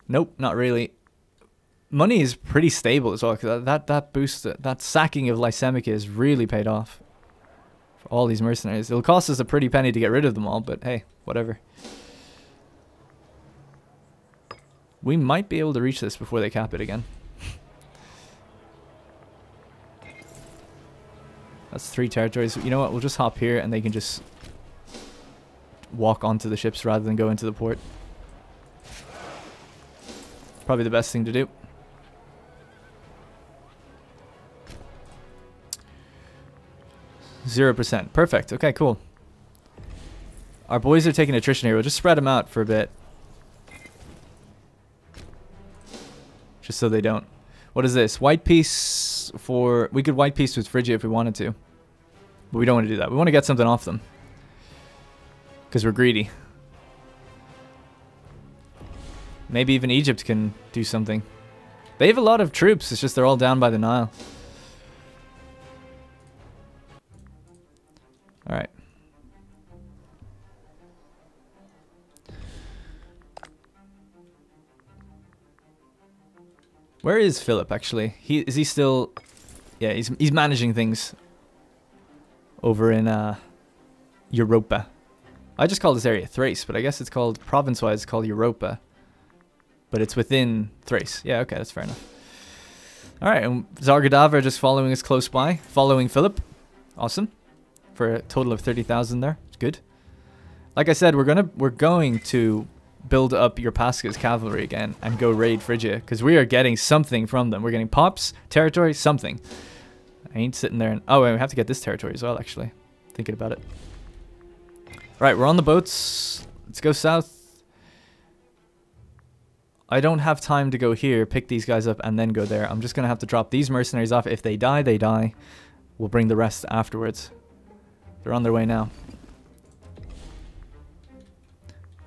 Speaker 1: Nope, not really. Money is pretty stable as well, because that boost, that sacking of Lysimachia has really paid off. For all these mercenaries. It'll cost us a pretty penny to get rid of them all, but hey, whatever. We might be able to reach this before they cap it again. That's 3 territories. You know what? We'll just hop here and they can just walk onto the ships rather than go into the port. Probably the best thing to do. %. Perfect. Okay, cool. Our boys are taking attrition here. We'll just spread them out for a bit. Just so they don't. What is this? White peace for... We could white peace with Phrygia if we wanted to. But we don't want to do that. We want to get something off them. Because we're greedy. Maybe even Egypt can do something. They have a lot of troops. It's just they're all down by the Nile. Alright. Where is Philip, actually? Is he still... Yeah, he's managing things over in Europa. I just call this area Thrace, but I guess it's called, province-wise, it's called Europa. But it's within Thrace. Yeah, okay, that's fair enough. Alright, and Zargadava are just following us close by, following Philip. Awesome. For a total of 30,000 there. It's good. Like I said, we're going to build up your Pasca's cavalry again and go raid Phrygia, because we are getting something from them. We're getting pops, territory, something. I ain't sitting there and... Oh, we have to get this territory as well, actually. Thinking about it. Right, we're on the boats. Let's go south. I don't have time to go here, pick these guys up, and then go there. I'm just going to have to drop these mercenaries off. If they die, they die. We'll bring the rest afterwards. They're on their way now.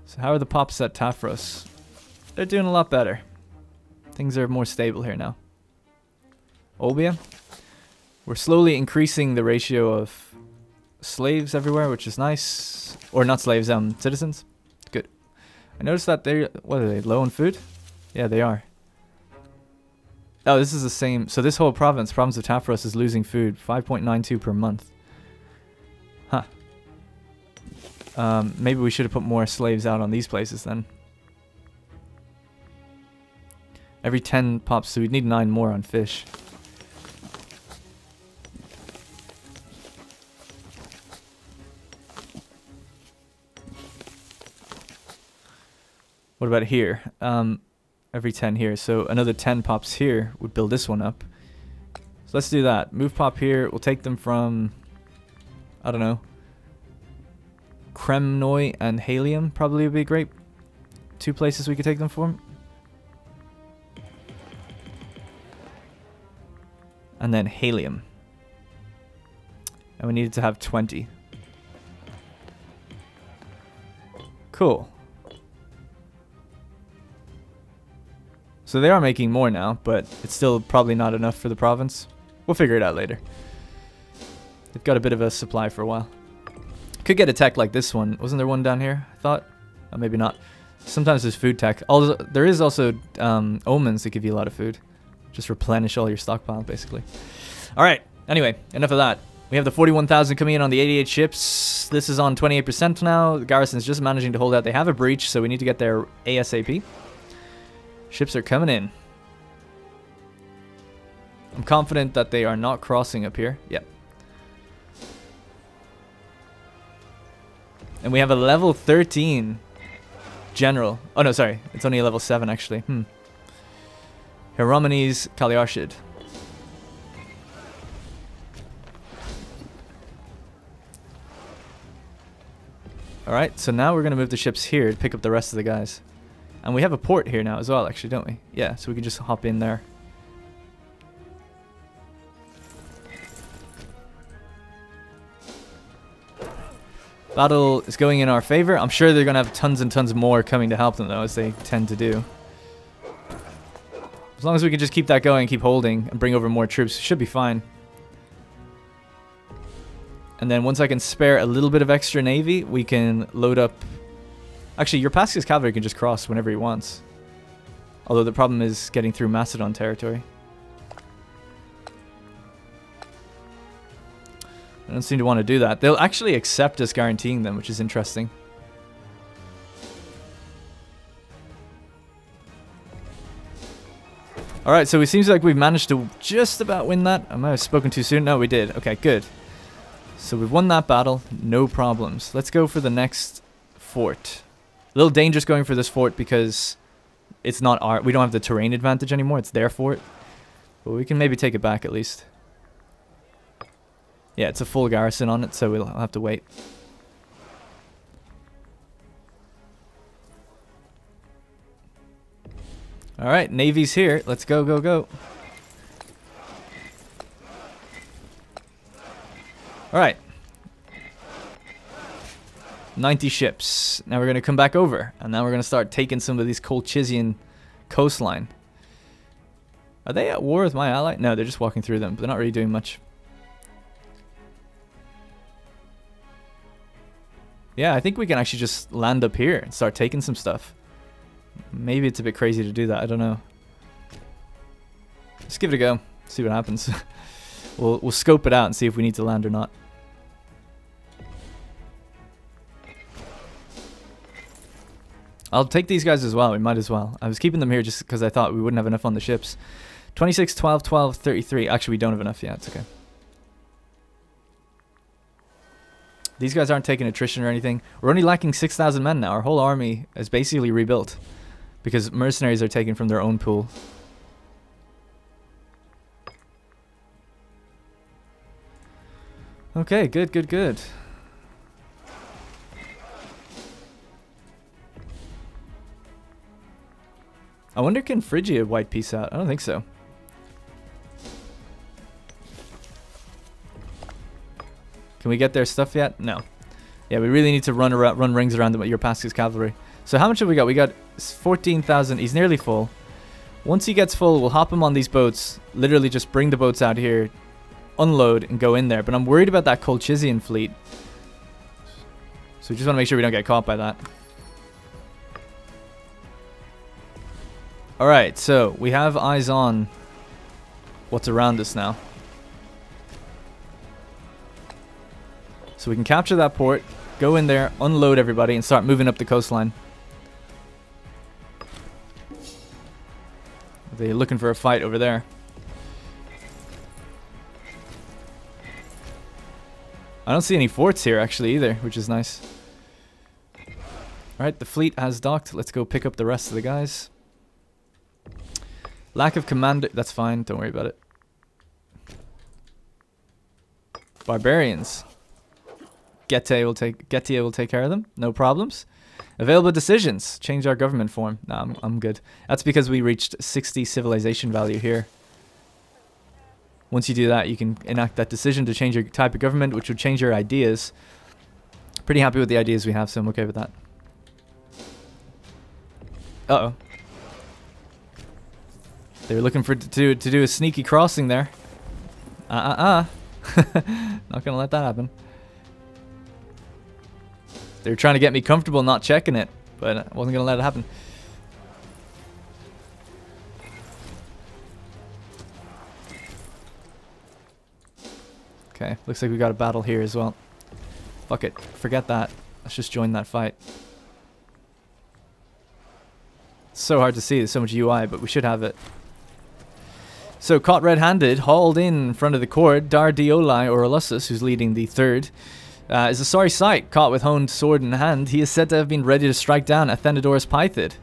Speaker 1: So how are the pops at Tafros? They're doing a lot better. Things are more stable here now. Olbia. We're slowly increasing the ratio of slaves everywhere, which is nice. Or not slaves, citizens. Good. I noticed that they're... What are they? Low on food? Yeah, they are. Oh, this is the same. So this whole province of Tafros is losing food. 5.92 per month. Huh. Maybe we should have put more slaves out on these places then. Every 10 pops, so we'd need 9 more on fish. What about here? Every 10 here, so another 10 pops here would build this one up. So let's do that. Move pop here. We'll take them from, I don't know, Kremnoy and Halium probably would be great. 2 places we could take them from. And then Halium. And we needed to have 20. Cool. So they are making more now, but it's still probably not enough for the province. We'll figure it out later. They've got a bit of a supply for a while. Could get a tech like this one. Wasn't there one down here, I thought? Oh, maybe not. Sometimes there's food tech. Also, there is also omens that give you a lot of food. Just replenish all your stockpile, basically. Alright, anyway, enough of that. We have the 41,000 coming in on the 88 ships. This is on 28% now. The garrison's just managing to hold out. They have a breach, so we need to get there ASAP. Ships are coming in. I'm confident that they are not crossing up here. Yep. And we have a level 13 general. Oh no, sorry. It's only a level 7 actually. Hieromenes Kaliarshid. Alright, so now we're going to move the ships here to pick up the rest of the guys. And we have a port here now as well, actually, don't we? Yeah, so we can just hop in there. Battle is going in our favor. I'm sure they're going to have tons and tons more coming to help them, though, as they tend to do. As long as we can just keep that going, keep holding, and bring over more troops, should be fine. And then once I can spare a little bit of extra navy, we can load up... Actually, your Pascus cavalry can just cross whenever he wants. Although the problem is getting through Macedon territory. I don't seem to want to do that. They'll actually accept us guaranteeing them, which is interesting. Alright, so it seems like we've managed to just about win that. I might have spoken too soon. No, we did. Okay, good. So we've won that battle. No problems. Let's go for the next fort. A little dangerous going for this fort because it's not our... We don't have the terrain advantage anymore. It's their fort. But we can maybe take it back at least. Yeah, it's a full garrison on it, so we'll have to wait. Alright, Navy's here. Let's go, go, go. Alright. 90 ships. Now we're going to come back over. And now we're going to start taking some of these Colchean coastline. Are they at war with my ally? No, they're just walking through them. But they're not really doing much. Yeah, I think we can actually just land up here and start taking some stuff. Maybe it's a bit crazy to do that. I don't know. Let's give it a go. See what happens. We'll scope it out and see if we need to land or not. I'll take these guys as well. We might as well. I was keeping them here just because I thought we wouldn't have enough on the ships. 26, 12, 12, 33. Actually, we don't have enough. Yeah, it's okay. These guys aren't taking attrition or anything. We're only lacking 6,000 men now. Our whole army is basically rebuilt because mercenaries are taken from their own pool. Okay, good, good, good. I wonder, can Phrygia wipe peace out? I don't think so. Can we get their stuff yet? No. Yeah, we really need to run rings around your Pascus cavalry. So how much have we got? We got 14,000. He's nearly full. Once he gets full, we'll hop him on these boats. Literally just bring the boats out here, unload, and go in there. But I'm worried about that Colchian fleet. So we just want to make sure we don't get caught by that. Alright, so we have eyes on what's around us now. So we can capture that port, go in there, unload everybody, and start moving up the coastline. They're looking for a fight over there. I don't see any forts here actually either, which is nice. Alright, the fleet has docked. Let's go pick up the rest of the guys. Lack of commander. That's fine. Don't worry about it. Barbarians. Getae will take care of them. No problems. Available decisions. Change our government form. Nah, I'm good. That's because we reached 60 civilization value here. Once you do that, you can enact that decision to change your type of government, which would change your ideas. Pretty happy with the ideas we have, so I'm okay with that. Uh-oh. They were looking for to do a sneaky crossing there. Not gonna let that happen. They were trying to get me comfortable not checking it, but I wasn't gonna let it happen. Okay, looks like we got a battle here as well. Fuck it, forget that. Let's just join that fight. It's so hard to see, there's so much UI, but we should have it. So, caught red-handed, hauled in front of the court, Dardioli or Olussus, who's leading the third, is a sorry sight. Caught with honed sword in hand, he is said to have been ready to strike down Athenodorus Pythid,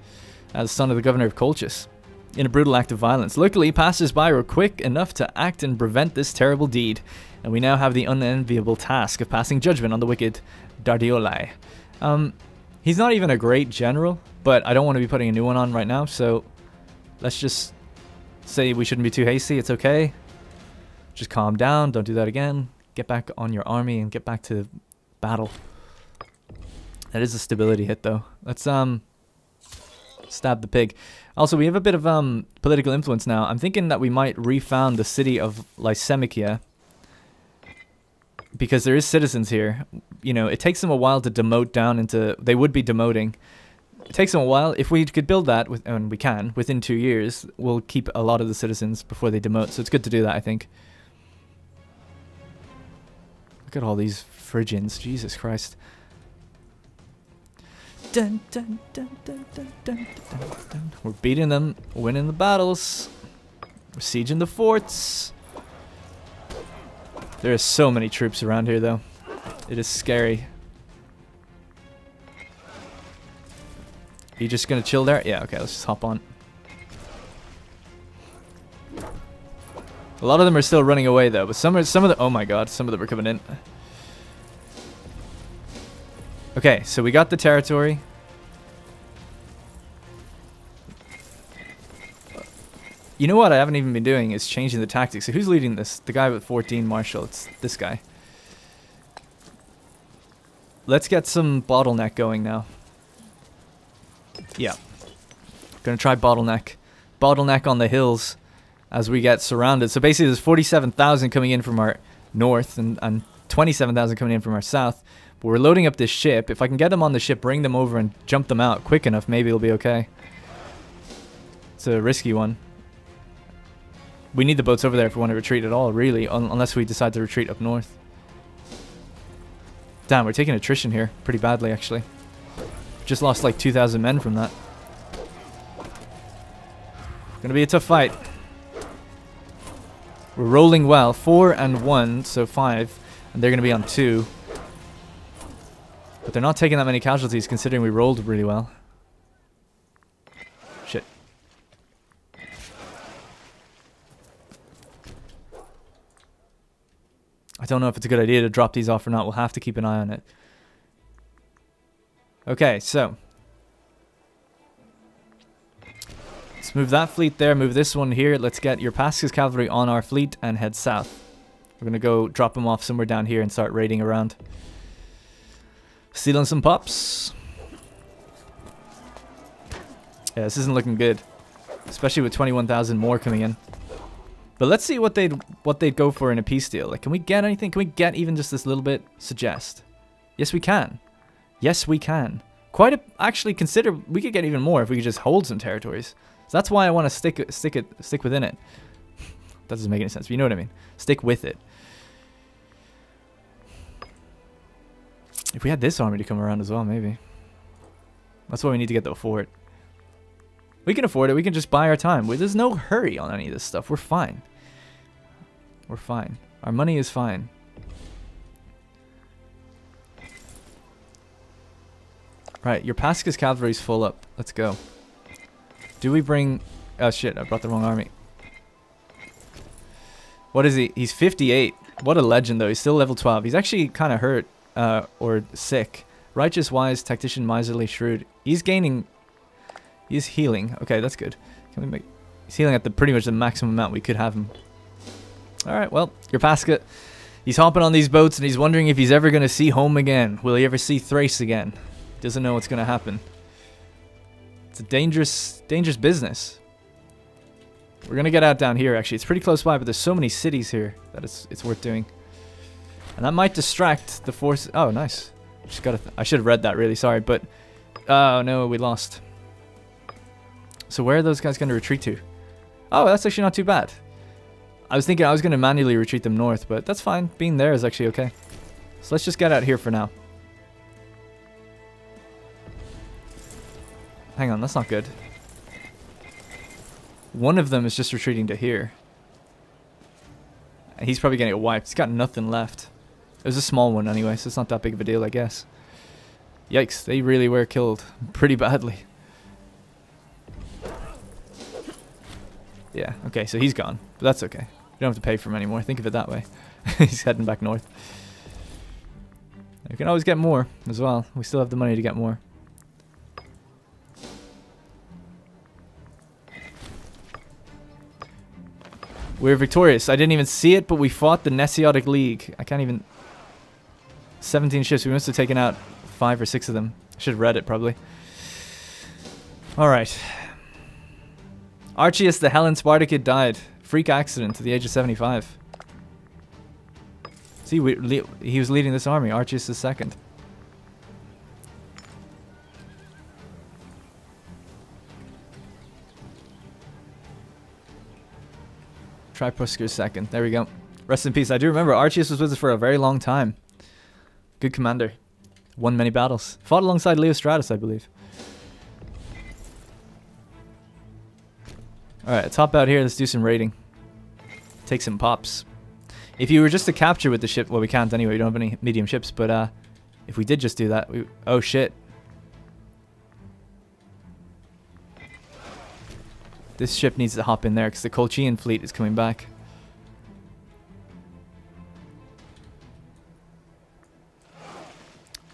Speaker 1: as son of the governor of Colchester, in a brutal act of violence. Luckily, passers-by were quick enough to act and prevent this terrible deed, and we now have the unenviable task of passing judgment on the wicked Dardioli. He's not even a great general, but I don't want to be putting a new one on right now, so let's just say we shouldn't be too hasty. It's okay. Just calm down. Don't do that again. Get back on your army and get back to battle. That is a stability hit, though. Let's stab the pig. Also, we have a bit of political influence now. I'm thinking that we might refound the city of Lysimachia, because there is citizens here. You know, it takes them a while to demote down into... They would be demoting. It takes them a while. If we could build that, and we can, within 2 years, we'll keep a lot of the citizens before they demote. So it's good to do that, I think. Look at all these Phrygians. Jesus Christ. Dun, dun, dun, dun, dun, dun, dun, dun. We're beating them, winning the battles. We're sieging the forts. There are so many troops around here, though. It is scary. You just gonna chill there? Yeah, okay, let's just hop on. A lot of them are still running away though, but some of the oh my god, some of them are coming in. Okay, so we got the territory. You know what I haven't even been doing is changing the tactics. So who's leading this? The guy with 14 martial. It's this guy. Let's get some bottleneck going now. Yeah. Gonna try bottleneck. Bottleneck on the hills as we get surrounded. So basically there's 47,000 coming in from our north and 27,000 coming in from our south. But we're loading up this ship. If I can get them on the ship, bring them over and jump them out quick enough, maybe it'll be okay. It's a risky one. We need the boats over there if we want to retreat at all, really, unless we decide to retreat up north. Damn, we're taking attrition here pretty badly, actually. Just lost like 2,000 men from that. Gonna be a tough fight. We're rolling well. 4 and 1, so 5. And they're gonna be on 2. But they're not taking that many casualties considering we rolled really well. Shit. I don't know if it's a good idea to drop these off or not. We'll have to keep an eye on it. Okay, so let's move that fleet there, move this one here. Let's get your Pascas cavalry on our fleet and head south. We're going to go drop them off somewhere down here and start raiding around. Stealing some pups. Yeah, this isn't looking good, especially with 21,000 more coming in. But let's see what they'd go for in a peace deal. Like, can we get anything? Can we get even just this little bit? Suggest. Yes, we can. Yes, we can. Actually, consider we could get even more if we could just hold some territories. So that's why I want to stick within it. That doesn't make any sense, but you know what I mean. Stick with it. If we had this army to come around as well, maybe. That's why we need to get the fort. We can afford it. We can just buy our time. There's no hurry on any of this stuff. We're fine. We're fine. Our money is fine. Right, your Pascus cavalry's full up. Let's go. Do we bring... Oh shit, I brought the wrong army. What is he? He's 58. What a legend though. He's still level 12. He's actually kind of hurt or sick. Righteous, wise, tactician, miserly, shrewd. He's gaining... He's healing. Okay, that's good. Can we make... He's healing at the pretty much the maximum amount we could have him. Alright, well, your Pasca... He's hopping on these boats and he's wondering if he's ever going to see home again. Will he ever see Thrace again? Doesn't know what's going to happen. It's a dangerous business. We're going to get out down here, actually. It's pretty close by, but there's so many cities here that it's worth doing. And that might distract the force. Oh, nice. Just gotta I should have read that, really. Sorry, but... Oh, no, we lost. So where are those guys going to retreat to? Oh, that's actually not too bad. I was thinking I was going to manually retreat them north, but that's fine. Being there is actually okay. So let's just get out here for now. Hang on, that's not good. One of them is just retreating to here. And he's probably getting wiped. He's got nothing left. It was a small one anyway, so it's not that big of a deal, I guess. Yikes, they really were killed pretty badly. Yeah, okay, so he's gone. But that's okay. You don't have to pay for him anymore. Think of it that way. He's heading back north. You can always get more as well. We still have the money to get more. We're victorious. I didn't even see it, but we fought the Nesiotic League. I can't even... 17 ships. We must have taken out 5 or 6 of them. I should have read it, probably. Alright. Archias the Hellen Spartacid died. Freak accident to the age of 75. See, he was leading this army. Archias II. Tripusker II. There we go. Rest in peace. I do remember Archias was with us for a very long time. Good commander. Won many battles. Fought alongside Leostratus, I believe. Alright, let's hop out here. Let's do some raiding. Take some pops. If you were just to capture with the ship... Well, we can't anyway. We don't have any medium ships. But if we did just do that... Oh, shit. This ship needs to hop in there because the Colchean fleet is coming back.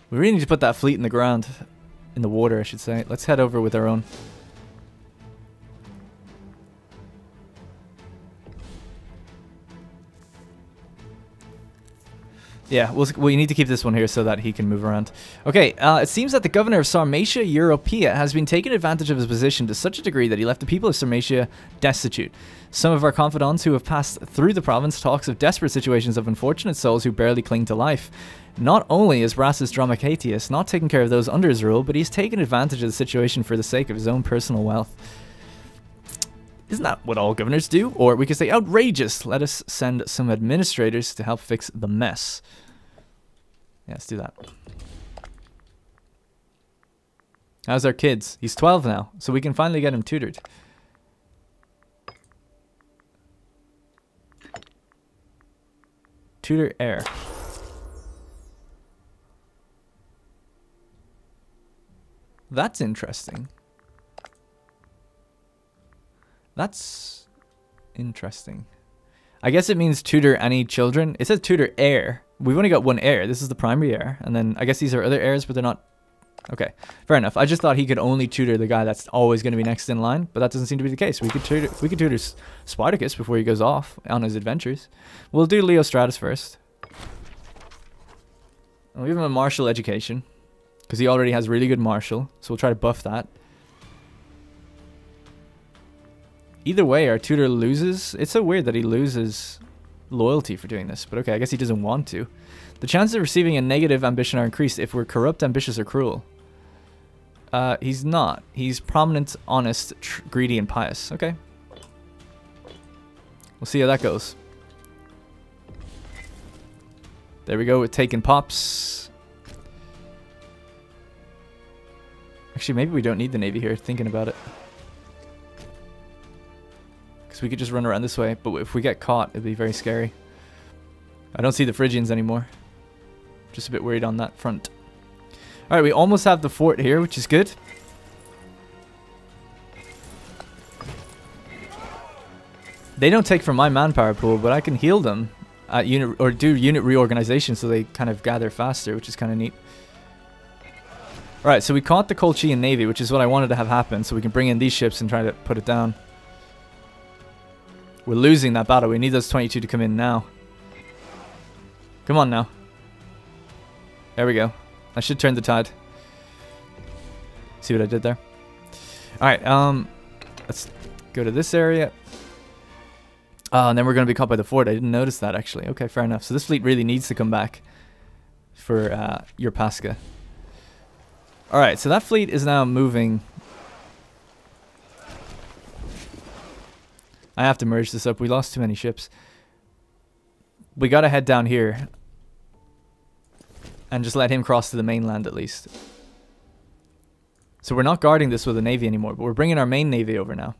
Speaker 1: We really need to put that fleet in the ground. In the water, I should say. Let's head over with our own. Yeah, we need to keep this one here so that he can move around. Okay, it seems that the governor of Sarmatia Europea has been taking advantage of his position to such a degree that he left the people of Sarmatia destitute. Some of our confidants who have passed through the province talks of desperate situations of unfortunate souls who barely cling to life. Not only is Brassus Dramacatius not taking care of those under his rule, but he's taken advantage of the situation for the sake of his own personal wealth. Isn't that what all governors do? Or we could say outrageous. Let us send some administrators to help fix the mess. Yeah, let's do that. How's our kids? He's 12 now, so we can finally get him tutored. Tutor heir. That's interesting. That's interesting. I guess it means tutor any children. It says tutor heir. We've only got one heir. This is the primary heir. And then I guess these are other heirs, but they're not... Okay, fair enough. I just thought he could only tutor the guy that's always going to be next in line, but that doesn't seem to be the case. We could tutor Spartacus before he goes off on his adventures. We'll do Leostratus first. We'll give him a martial education, because he already has really good martial, so we'll try to buff that. Either way, our tutor loses. It's so weird that he loses loyalty for doing this, but okay, I guess he doesn't want to. The chances of receiving a negative ambition are increased if we're corrupt, ambitious, or cruel. He's not. He's prominent, honest, greedy, and pious. Okay. We'll see how that goes. There we go with taking pops. Actually, maybe we don't need the navy here, thinking about it. So we could just run around this way, but if we get caught, it'd be very scary. I don't see the Phrygians anymore. Just a bit worried on that front. Alright, we almost have the fort here, which is good. They don't take from my manpower pool, but I can heal them at unit, or do unit reorganization so they kind of gather faster, which is kind of neat. Alright, so we caught the Colchean Navy, which is what I wanted to have happen, so we can bring in these ships and try to put it down. We're losing that battle. We need those 22 to come in now. Come on now. There we go. I should turn the tide. See what I did there? Alright, let's go to this area. And then we're going to be caught by the fort. I didn't notice that, actually. Okay, fair enough. So this fleet really needs to come back for your Pascha. Alright, so that fleet is now moving. I have to merge this up. We lost too many ships. We got to head down here and just let him cross to the mainland at least. So we're not guarding this with a navy anymore, but we're bringing our main navy over now.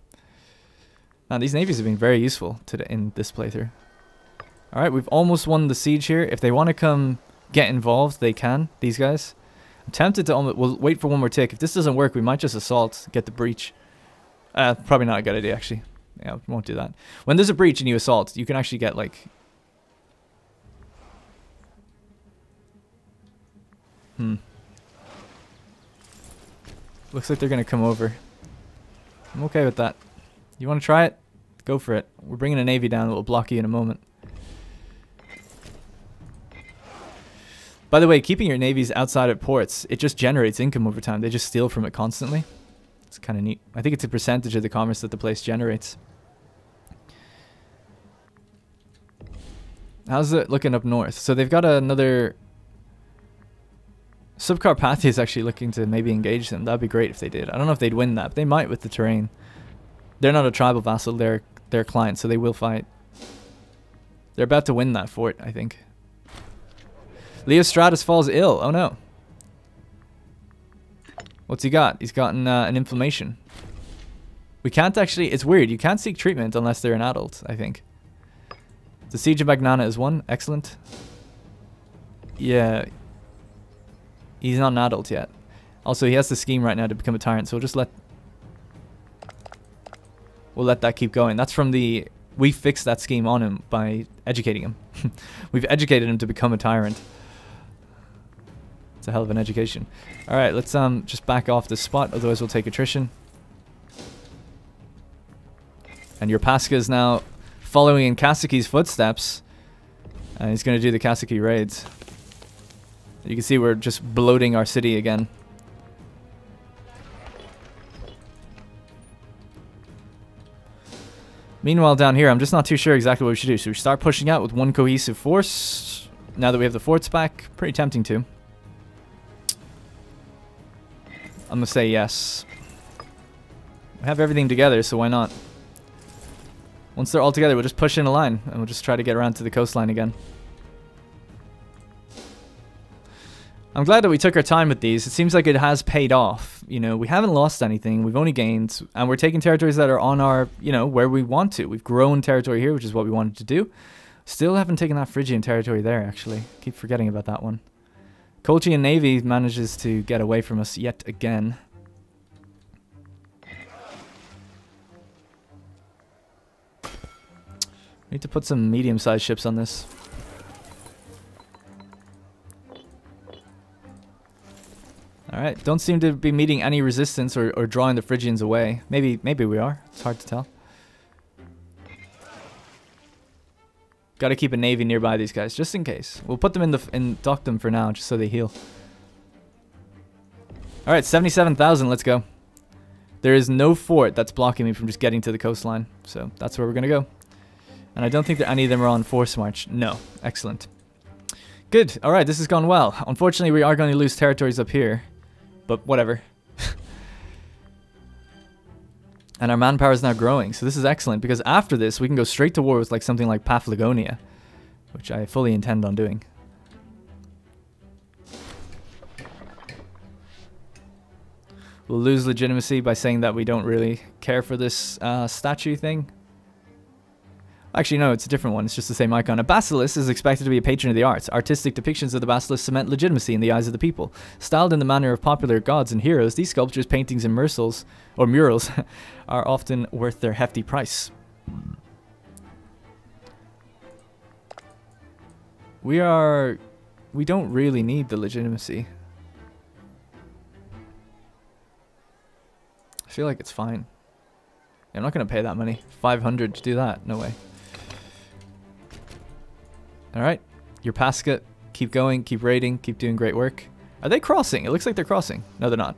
Speaker 1: Now these navies have been very useful in this playthrough. Alright, we've almost won the siege here. If they want to come get involved, they can, these guys. I'm tempted to almost, we'll wait for one more tick. If this doesn't work, we might just assault, get the breach. Probably not a good idea, actually. Yeah, we won't do that. When there's a breach and you assault, you can actually get, like... Looks like they're going to come over. I'm okay with that. You want to try it? Go for it. We're bringing a navy down that will block you in a moment. By the way, keeping your navies outside of ports, it just generates income over time. They just steal from it constantly. It's kind of neat. I think it's a percentage of the commerce that the place generates. How's it looking up north? So they've got another... Subcarpathia is actually looking to maybe engage them. That'd be great if they did. I don't know if they'd win that, but they might with the terrain. They're not a tribal vassal, they're their client, so they will fight. They're about to win that fort, I think. Leostratus falls ill. Oh no. What's he got? He's gotten an inflammation. We can't actually... It's weird. You can't seek treatment unless they're an adult, I think. The Siege of Magnana is won. Excellent. Yeah. He's not an adult yet. Also, he has the scheme right now to become a tyrant, so we'll just let... We'll let that keep going. That's from the... We fixed that scheme on him by educating him. We've educated him to become a tyrant. It's a hell of an education. Alright, let's just back off this spot, otherwise we'll take attrition. And your Pascha is now following in Kasaki's footsteps. And he's going to do the Kasaki raids. You can see we're just bloating our city again. Meanwhile, down here, I'm just not too sure exactly what we should do. So we start pushing out with one cohesive force. Now that we have the forts back, pretty tempting to. I'm going to say yes. We have everything together, so why not? Once they're all together, we'll just push in a line, and we'll just try to get around to the coastline again. I'm glad that we took our time with these. It seems like it has paid off. You know, we haven't lost anything. We've only gained, and we're taking territories that are on our, you know, where we want to. We've grown territory here, which is what we wanted to do. Still haven't taken that Phrygian territory there, actually. Keep forgetting about that one. Colchean Navy manages to get away from us yet again. We need to put some medium-sized ships on this. Alright, don't seem to be meeting any resistance or drawing the Phrygians away. Maybe we are. It's hard to tell. Got to keep a navy nearby these guys, just in case. We'll put them in dock them for now, just so they heal. Alright, 77,000, let's go. There is no fort that's blocking me from just getting to the coastline. So that's where we're going to go. And I don't think that any of them are on force march. No. Excellent. Good. Alright, this has gone well. Unfortunately, we are going to lose territories up here. But whatever. And our manpower is now growing. So this is excellent, because after this, we can go straight to war with like something like Paphlagonia. Which I fully intend on doing. We'll lose legitimacy by saying that we don't really care for this statue thing. Actually, no, it's a different one. It's just the same icon. A basilisk is expected to be a patron of the arts. Artistic depictions of the basilisk cement legitimacy in the eyes of the people. Styled in the manner of popular gods and heroes, these sculptures, paintings, and murals are often worth their hefty price. We don't really need the legitimacy. I feel like it's fine. I'm not going to pay that money. 500 to do that. No way. Alright. Your Pasca. Keep going. Keep raiding. Keep doing great work. Are they crossing? It looks like they're crossing. No, they're not.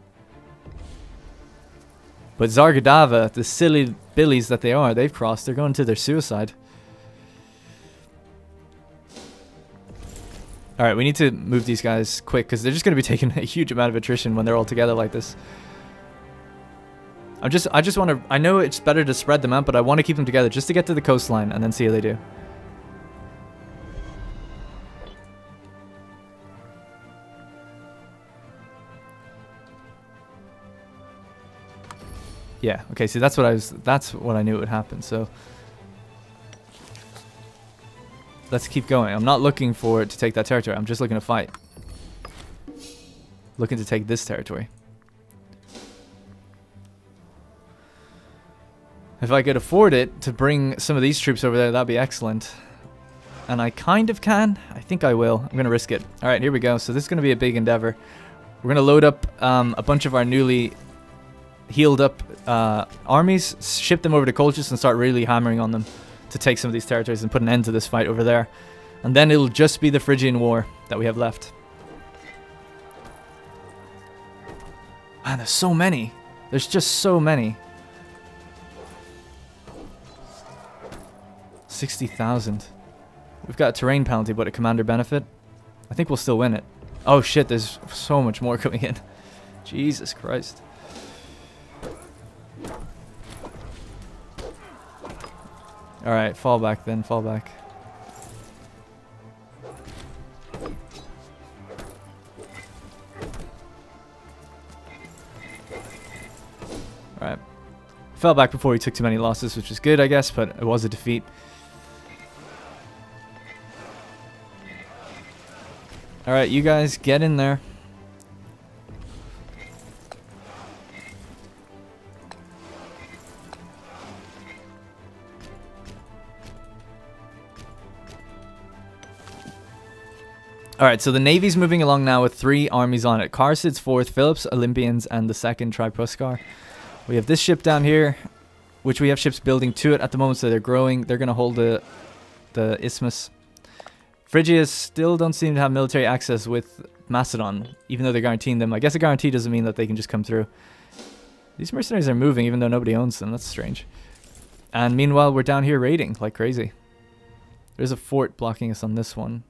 Speaker 1: But Zargadava, the silly billies that they are, they've crossed. They're going to their suicide. Alright, we need to move these guys quick because they're just going to be taking a huge amount of attrition when they're all together like this. I just want to... I know it's better to spread them out, but I want to keep them together just to get to the coastline and then see how they do. Yeah, okay, see that's what I knew would happen, so let's keep going. I'm not looking for it to take that territory. I'm just looking to fight. Looking to take this territory. If I could afford it to bring some of these troops over there, that'd be excellent. And I kind of can. I think I will. I'm going to risk it. All right, here we go. So this is going to be a big endeavor. We're going to load up a bunch of our newly healed up armies, ship them over to Colchester and start really hammering on them to take some of these territories and put an end to this fight over there. And then it'll just be the Phrygian War that we have left. Man, there's so many. There's just so many. 60,000. We've got a terrain penalty, but a commander benefit. I think we'll still win it. Oh shit, there's so much more coming in. Jesus Christ. Alright, fall back then, fall back. Alright. Fell back before he took too many losses, which is good, I guess, but it was a defeat. Alright, you guys, get in there. Alright, so the Navy's moving along now with 3 armies on it. Carsid's 4th, Philip's, Olympians, and the 2nd Tripuscar. We have this ship down here, which we have ships building to it at the moment, so they're growing. They're going to hold the isthmus. Phrygia still don't seem to have military access with Macedon, even though they're guaranteeing them. I guess a guarantee doesn't mean that they can just come through. These mercenaries are moving, even though nobody owns them. That's strange. And meanwhile, we're down here raiding like crazy. There's a fort blocking us on this one.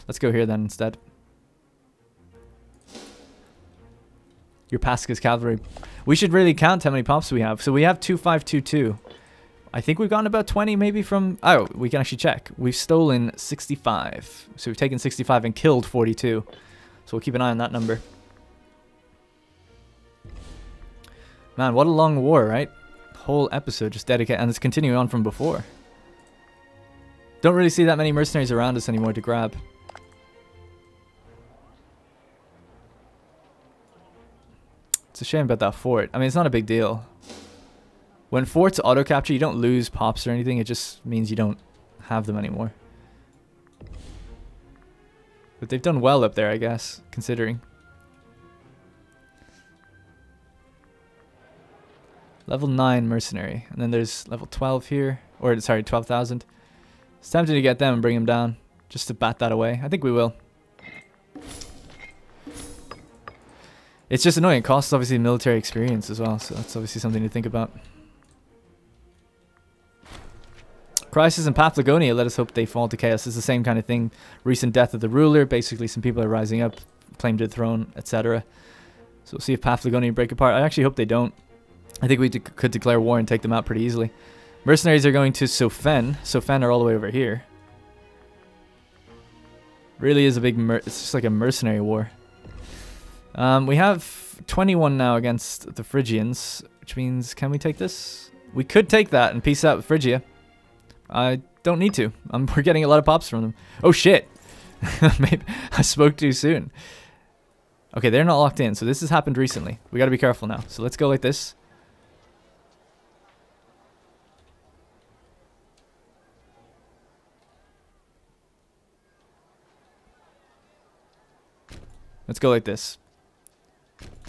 Speaker 1: Let's go here then instead. Your Pasca's cavalry. We should really count how many pops we have. So we have 2522. I think we've gotten about 20 maybe from... Oh, we can actually check. We've stolen 65. So we've taken 65 and killed 42. So we'll keep an eye on that number. Man, what a long war, right? Whole episode just dedicated... And it's continuing on from before. Don't really see that many mercenaries around us anymore to grab. It's a shame about that fort. I mean, it's not a big deal. When forts auto-capture, you don't lose pops or anything. It just means you don't have them anymore. But they've done well up there, I guess, considering. Level 9 mercenary. And then there's level 12 here. Or, sorry, 12,000. It's tempting to get them and bring them down. Just to bat that away. I think we will. It's just annoying. It costs, obviously, military experience as well. So that's obviously something to think about. Crisis in Paphlagonia, let us hope they fall to chaos. It's the same kind of thing. Recent death of the ruler. Basically, some people are rising up, claim to the throne, etc. So we'll see if Paphlagonia break apart. I actually hope they don't. I think we could declare war and take them out pretty easily. Mercenaries are going to Sofen. Sofen are all the way over here. Really is a big... It's just like a mercenary war. We have 21 now against the Phrygians, which means, can we take this? We could take that and peace out with Phrygia. I don't need to. We're getting a lot of pops from them. Oh shit! Maybe I spoke too soon. Okay, they're not locked in, so this has happened recently. We gotta be careful now. So let's go like this. Let's go like this.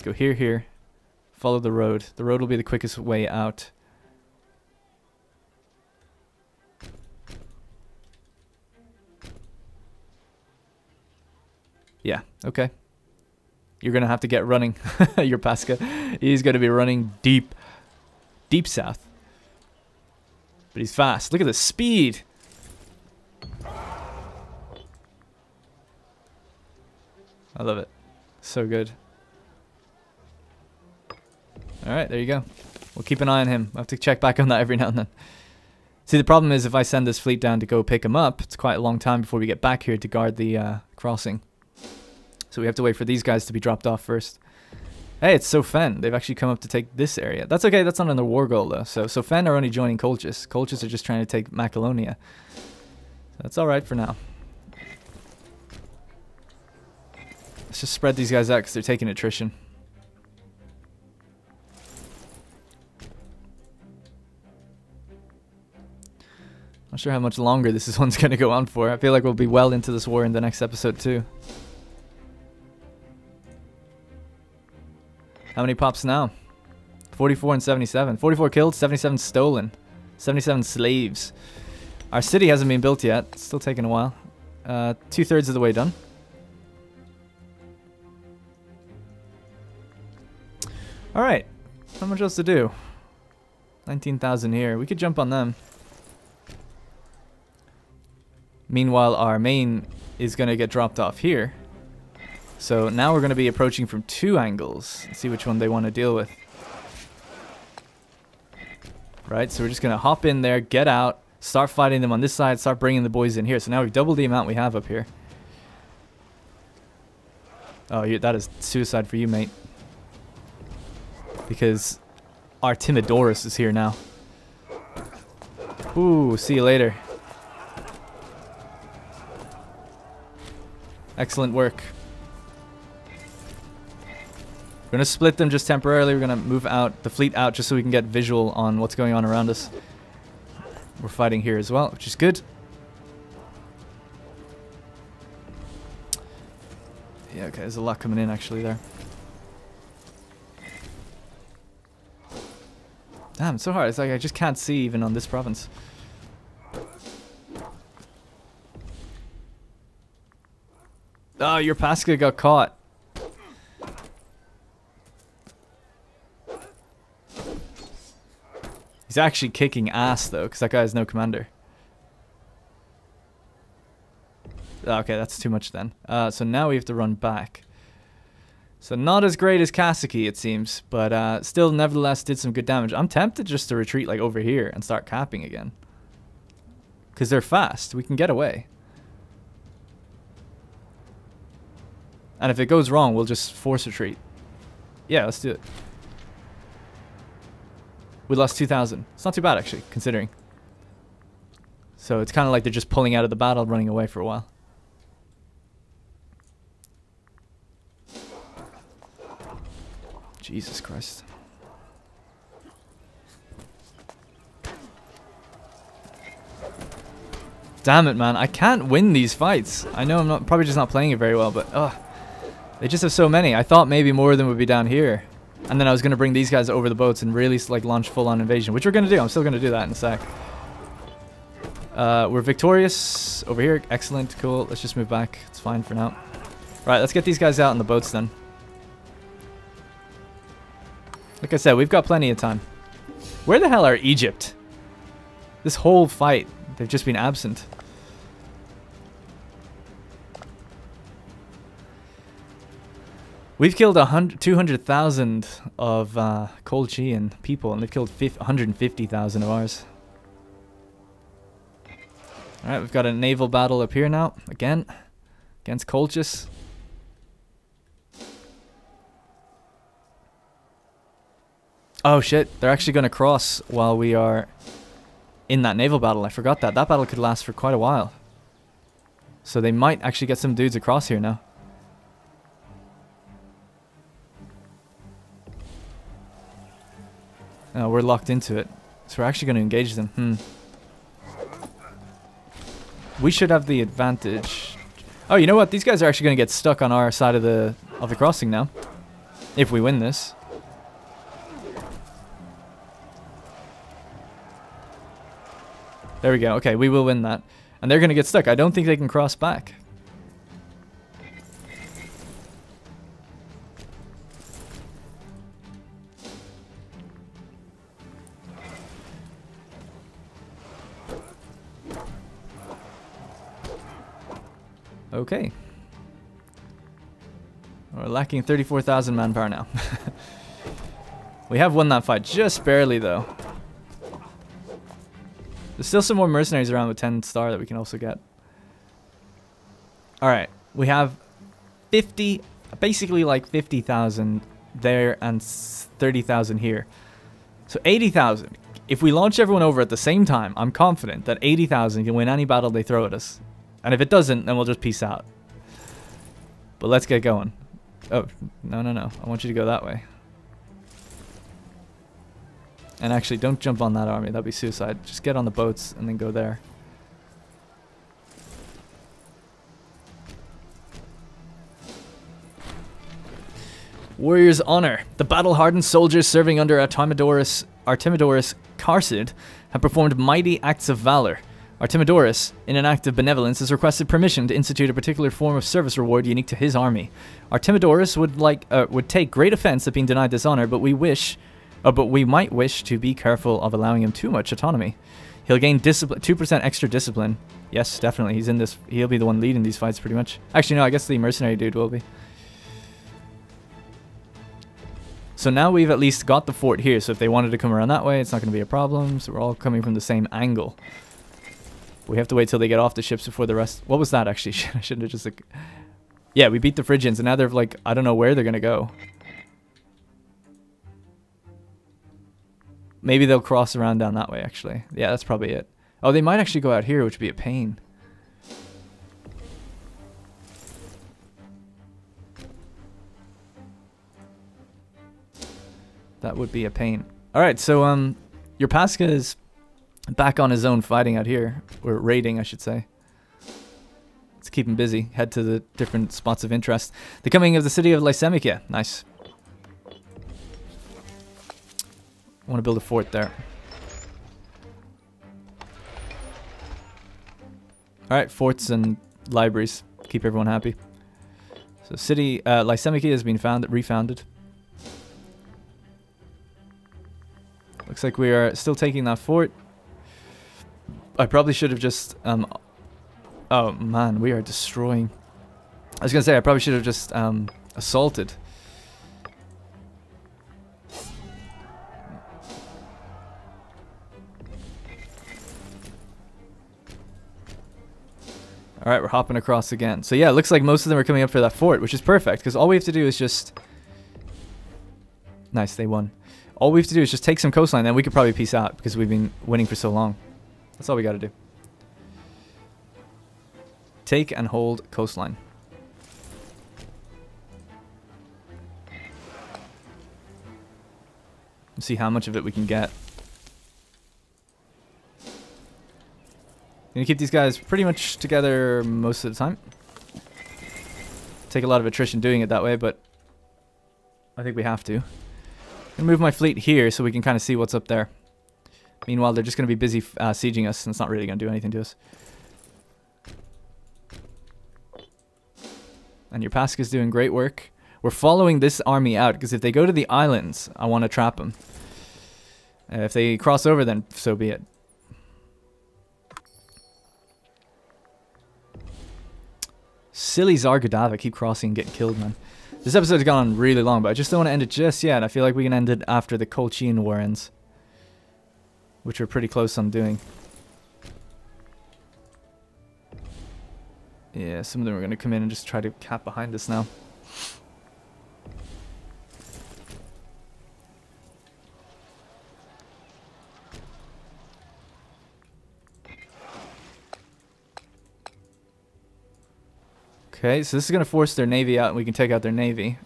Speaker 1: Go here, here. Follow the road. The road will be the quickest way out. Yeah, okay. You're gonna have to get running. Your Pasca. He's gonna be running deep. Deep south. But he's fast. Look at the speed. I love it. So good. Alright, there you go. We'll keep an eye on him. I have to check back on that every now and then. See, the problem is if I send this fleet down to go pick him up, it's quite a long time before we get back here to guard the crossing. So we have to wait for these guys to be dropped off first. Hey, it's Sofen. They've actually come up to take this area. That's okay. That's not on their war goal, though. So Sofen are only joining Colchester. Colchester are just trying to take Macedonia. That's alright for now. Let's just spread these guys out because they're taking attrition. Not sure how much longer this one's going to go on for. I feel like we'll be well into this war in the next episode too. How many pops now? 44 and 77. 44 killed, 77 stolen. 77 slaves. Our city hasn't been built yet. It's still taking a while. 2/3 of the way done. Alright. Not much else to do. 19,000 here. We could jump on them. Meanwhile, our main is going to get dropped off here. So now we're going to be approaching from 2 angles. Let's see which one they want to deal with. Right, so we're just going to hop in there, get out, start fighting them on this side, start bringing the boys in here. So now we've doubled the amount we have up here. Oh, that is suicide for you, mate. Because our Timidorus is here now. Ooh, see you later. Excellent work. We're going to split them just temporarily. We're going to move out the fleet out just so we can get visual on what's going on around us. We're fighting here as well, which is good. Yeah, okay, there's a lot coming in actually there. Damn, it's so hard. It's like I just can't see even on this province. Oh, your Pasca got caught. He's actually kicking ass though, because that guy has no commander. Okay, that's too much then. So now we have to run back. So not as great as Kaseki, it seems, but still nevertheless did some good damage. I'm tempted just to retreat like over here and start capping again. Because they're fast. We can get away. And if it goes wrong, we'll just force retreat. Yeah, let's do it. We lost 2,000. It's not too bad, actually, considering. So it's kind of like they're just pulling out of the battle, running away for a while. Jesus Christ. Damn it, man. I can't win these fights. I know I'm probably just not playing it very well, but they just have so many. I thought maybe more of them would be down here. And then I was going to bring these guys over the boats and really like launch full-on invasion, which we're going to do. I'm still going to do that in a sec. We're victorious over here. Excellent. Cool. Let's just move back. It's fine for now. Right, let's get these guys out on the boats then. Like I said, we've got plenty of time. Where the hell are Egypt? This whole fight, they've just been absent. We've killed 200,000 of Colchean people, and they've killed 150,000 of ours. Alright, we've got a naval battle up here now, again, against Colchester. Oh shit, they're actually going to cross while we are in that naval battle. I forgot that. That battle could last for quite a while. So they might actually get some dudes across here now. Oh, we're locked into it. So we're actually going to engage them. We should have the advantage. Oh, you know what? These guys are actually going to get stuck on our side of the crossing now. If we win this. There we go. Okay, we will win that. And they're going to get stuck. I don't think they can cross back. Okay. We're lacking 34,000 manpower now. We have won that fight, just barely though. There's still some more mercenaries around with 10 star that we can also get. Alright, we have 50, basically like 50,000 there and 30,000 here. So 80,000. If we launch everyone over at the same time, I'm confident that 80,000 can win any battle they throw at us. And if it doesn't, then we'll just peace out. But let's get going. Oh, no, no, no. I want you to go that way. And actually, don't jump on that army. That'd be suicide. Just get on the boats and then go there. Warrior's Honor. The battle-hardened soldiers serving under Artemidorus Carsid have performed mighty acts of valor. Artemidorus, in an act of benevolence, has requested permission to institute a particular form of service reward unique to his army. Artemidorus would take great offense at being denied this honor, but we might wish to be careful of allowing him too much autonomy. He'll gain 2% extra discipline. Yes, definitely. He's in this. He'll be the one leading these fights, pretty much. Actually, no. I guess the mercenary dude will be. So now we've at least got the fort here. So if they wanted to come around that way, it's not going to be a problem. So we're all coming from the same angle. We have to wait till they get off the ships before the rest. What was that, actually? I shouldn't have just like... Yeah, we beat the Phrygians, and now they're like... I don't know where they're going to go. Maybe they'll cross around down that way, actually. Yeah, that's probably it. Oh, they might actually go out here, which would be a pain. That would be a pain. Alright, so, your Pascha is... back on his own fighting out here. Or raiding, I should say. Let's keep him busy. Head to the different spots of interest. The coming of the city of Lysimachia. Nice. I want to build a fort there. Alright, forts and libraries. Keep everyone happy. So city, Lysimachia has been refounded. Looks like we are still taking that fort. I probably should have just, oh man, we are destroying. I was going to say, I probably should have just, assaulted. Alright, we're hopping across again. So yeah, it looks like most of them are coming up for that fort, which is perfect, because all we have to do is just... Nice, they won. All we have to do is just take some coastline, then we could probably peace out, because we've been winning for so long. That's all we gotta do. Take and hold coastline. Let's see how much of it we can get. Gonna keep these guys pretty much together most of the time. Take a lot of attrition doing it that way, but I think we have to. I'm gonna move my fleet here so we can kind of see what's up there. Meanwhile, they're just going to be busy sieging us, and it's not really going to do anything to us. And your Pascha is doing great work. We're following this army out, because if they go to the islands, I want to trap them. If they cross over, then so be it. Silly Zargadava keep crossing and getting killed, man. This episode has gone on really long, but I just don't want to end it just yet. I feel like we can end it after the Colchean War ends. Which we're pretty close on doing. Yeah, some of them are going to come in and just try to cap behind us now. Okay, so this is going to force their navy out and we can take out their navy.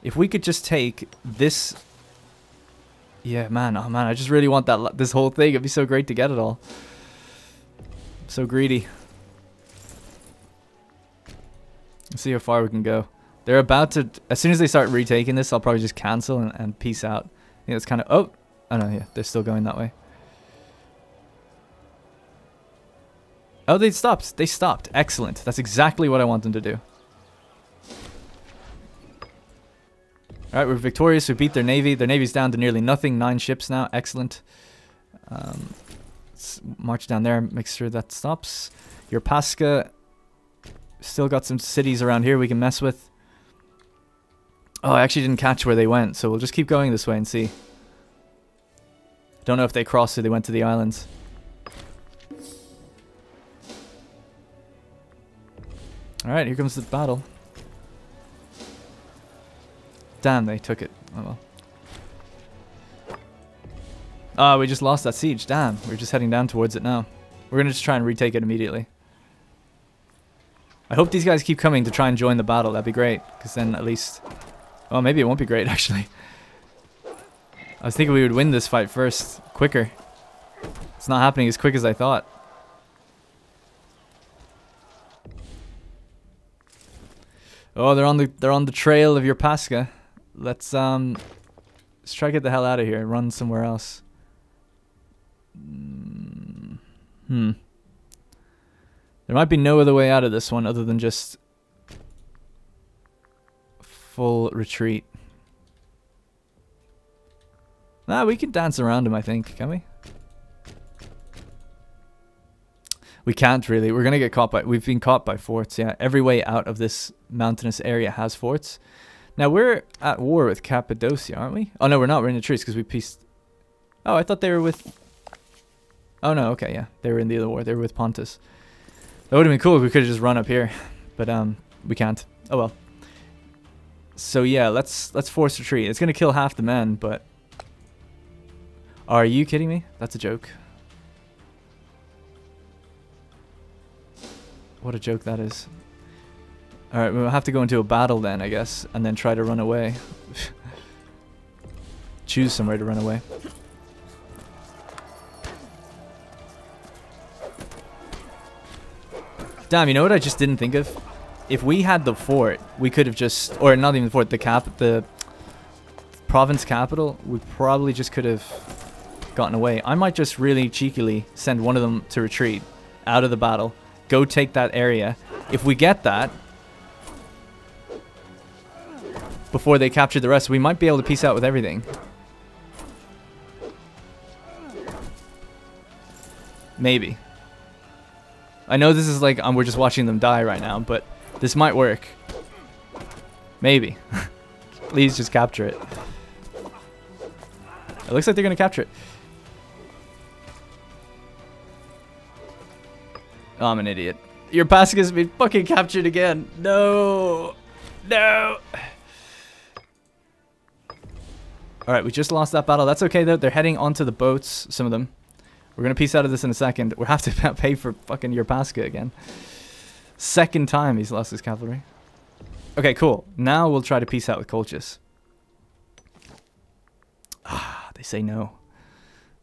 Speaker 1: If we could just take this... Yeah, man, oh man, I just really want that this whole thing. It'd be so great to get it all. I'm so greedy. Let's see how far we can go. They're about to... As soon as they start retaking this, I'll probably just cancel and peace out. I think that's kind of... Oh, no, yeah, they're still going that way. Oh, they stopped. They stopped. Excellent. That's exactly what I want them to do. Alright, we're victorious. We beat their navy. Their navy's down to nearly nothing. 9 ships now. Excellent. Let's march down there. Make sure that stops. Your Pascha... Still got some cities around here we can mess with. Oh, I actually didn't catch where they went, so we'll just keep going this way and see. Don't know if they crossed or they went to the islands. Alright, here comes the battle. Damn, they took it. Oh well. Oh, we just lost that siege. Damn, we're just heading down towards it now. We're gonna just try and retake it immediately. I hope these guys keep coming to try and join the battle. That'd be great, because then at least... Oh, maybe it won't be great, actually. I was thinking we would win this fight first, quicker. It's not happening as quick as I thought. Oh, they're on the trail of your Pascha. Let's try to get the hell out of here and run somewhere else. There might be no other way out of this one other than just full retreat. Nah, we can dance around him, I think. Can we? We can't really. We're gonna get caught by... We've been caught by forts, yeah. Every way out of this mountainous area has forts. Now, we're at war with Cappadocia, aren't we? Oh, no, we're not. We're in a truce because we pieced... Oh, I thought they were with... Oh, no, okay, yeah. They were in the other war. They were with Pontus. That would have been cool if we could have just run up here. But, we can't. Oh, well. So, yeah, let's force retreat. It's gonna kill half the men, but... Are you kidding me? That's a joke. What a joke that is. Alright, we'll have to go into a battle then, I guess, and then try to run away. Choose somewhere to run away. Damn, you know what I just didn't think of? If we had the fort, we could have just... Or not even the fort, the province capital, we probably just could have gotten away. I might just really cheekily send one of them to retreat out of the battle. Go take that area. If we get that before they capture the rest, we might be able to peace out with everything. Maybe. I know this is like we're just watching them die right now, but this might work. Maybe. Please just capture it. It looks like they're gonna capture it. Oh, I'm an idiot. Your Pascha's been fucking captured again. No. No. Alright, we just lost that battle. That's okay, though. They're heading onto the boats, some of them. We're going to piece out of this in a second. We'll have to pay for fucking your Pascha again. Second time he's lost his cavalry. Okay, cool. Now we'll try to peace out with Colchester. Ah, they say no.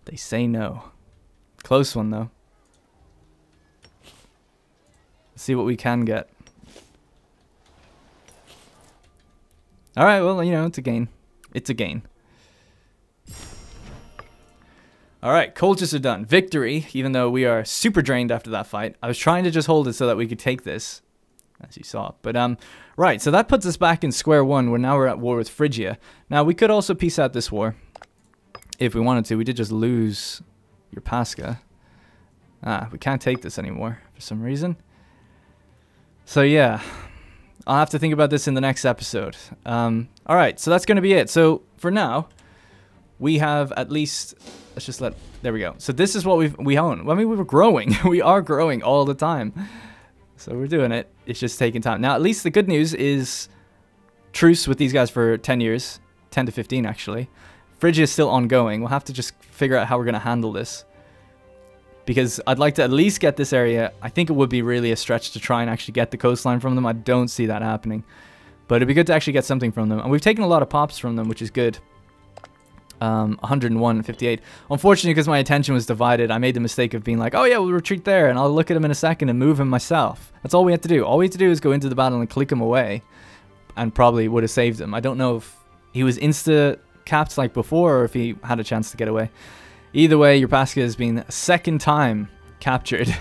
Speaker 1: They say no. Close one, though. See what we can get. Alright, well, you know, it's a gain. It's a gain. Alright, Colchester done. Victory, even though we are super drained after that fight. I was trying to just hold it so that we could take this, as you saw. But, right, so that puts us back in square one, where now we're at war with Phrygia. Now, we could also peace out this war, if we wanted to. We did just lose your Pascha. Ah, we can't take this anymore, for some reason. So yeah, I'll have to think about this in the next episode. Alright, so that's going to be it. So for now, we have at least, let's just there we go. So this is what we own. I mean, we were growing. We are growing all the time. So we're doing it. It's just taking time. Now, at least the good news is truce with these guys for 10 years. 10 to 15, actually. Phrygia is still ongoing. We'll have to just figure out how we're going to handle this. because I'd like to at least get this area. I think it would be really a stretch to try and actually get the coastline from them. I don't see that happening. But it'd be good to actually get something from them. And we've taken a lot of pops from them, which is good. 101, 58. Unfortunately, because my attention was divided, I made the mistake of being like, oh yeah, we'll retreat there, and I'll look at him in a second and move him myself. That's all we had to do. All we had to do is go into the battle and click him away, and probably would have saved him. I don't know if he was insta-capped like before, or if he had a chance to get away. Either way, your Pasca has been a second time captured.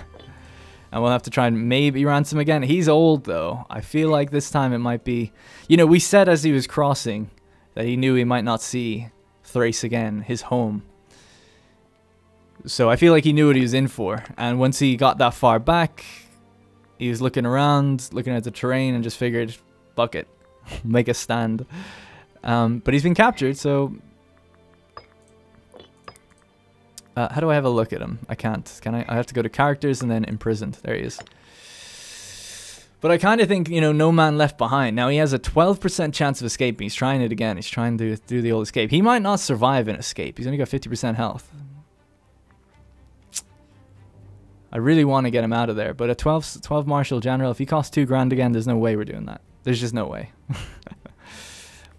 Speaker 1: And we'll have to try and maybe ransom again. He's old, though. I feel like this time it might be... You know, we said as he was crossing that he knew he might not see Thrace again, his home. So I feel like he knew what he was in for. And once he got that far back, he was looking around, looking at the terrain, and just figured, fuck it, make a stand. But he's been captured, so... how do I have a look at him? I can't. Can I? I have to go to characters and then imprisoned. There he is. But I kind of think, you know, no man left behind. Now, he has a 12% chance of escaping. He's trying it again. He's trying to do the old escape. He might not survive an escape. He's only got 50% health. I really want to get him out of there. But a 12 Marshal General, if he costs 2 grand again, there's no way we're doing that. There's just no way.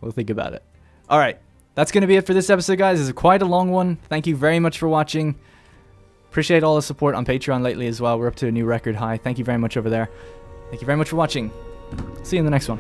Speaker 1: We'll think about it. All right. That's going to be it for this episode, guys. This is quite a long one. Thank you very much for watching. Appreciate all the support on Patreon lately as well. We're up to a new record high. Thank you very much over there. Thank you very much for watching. See you in the next one.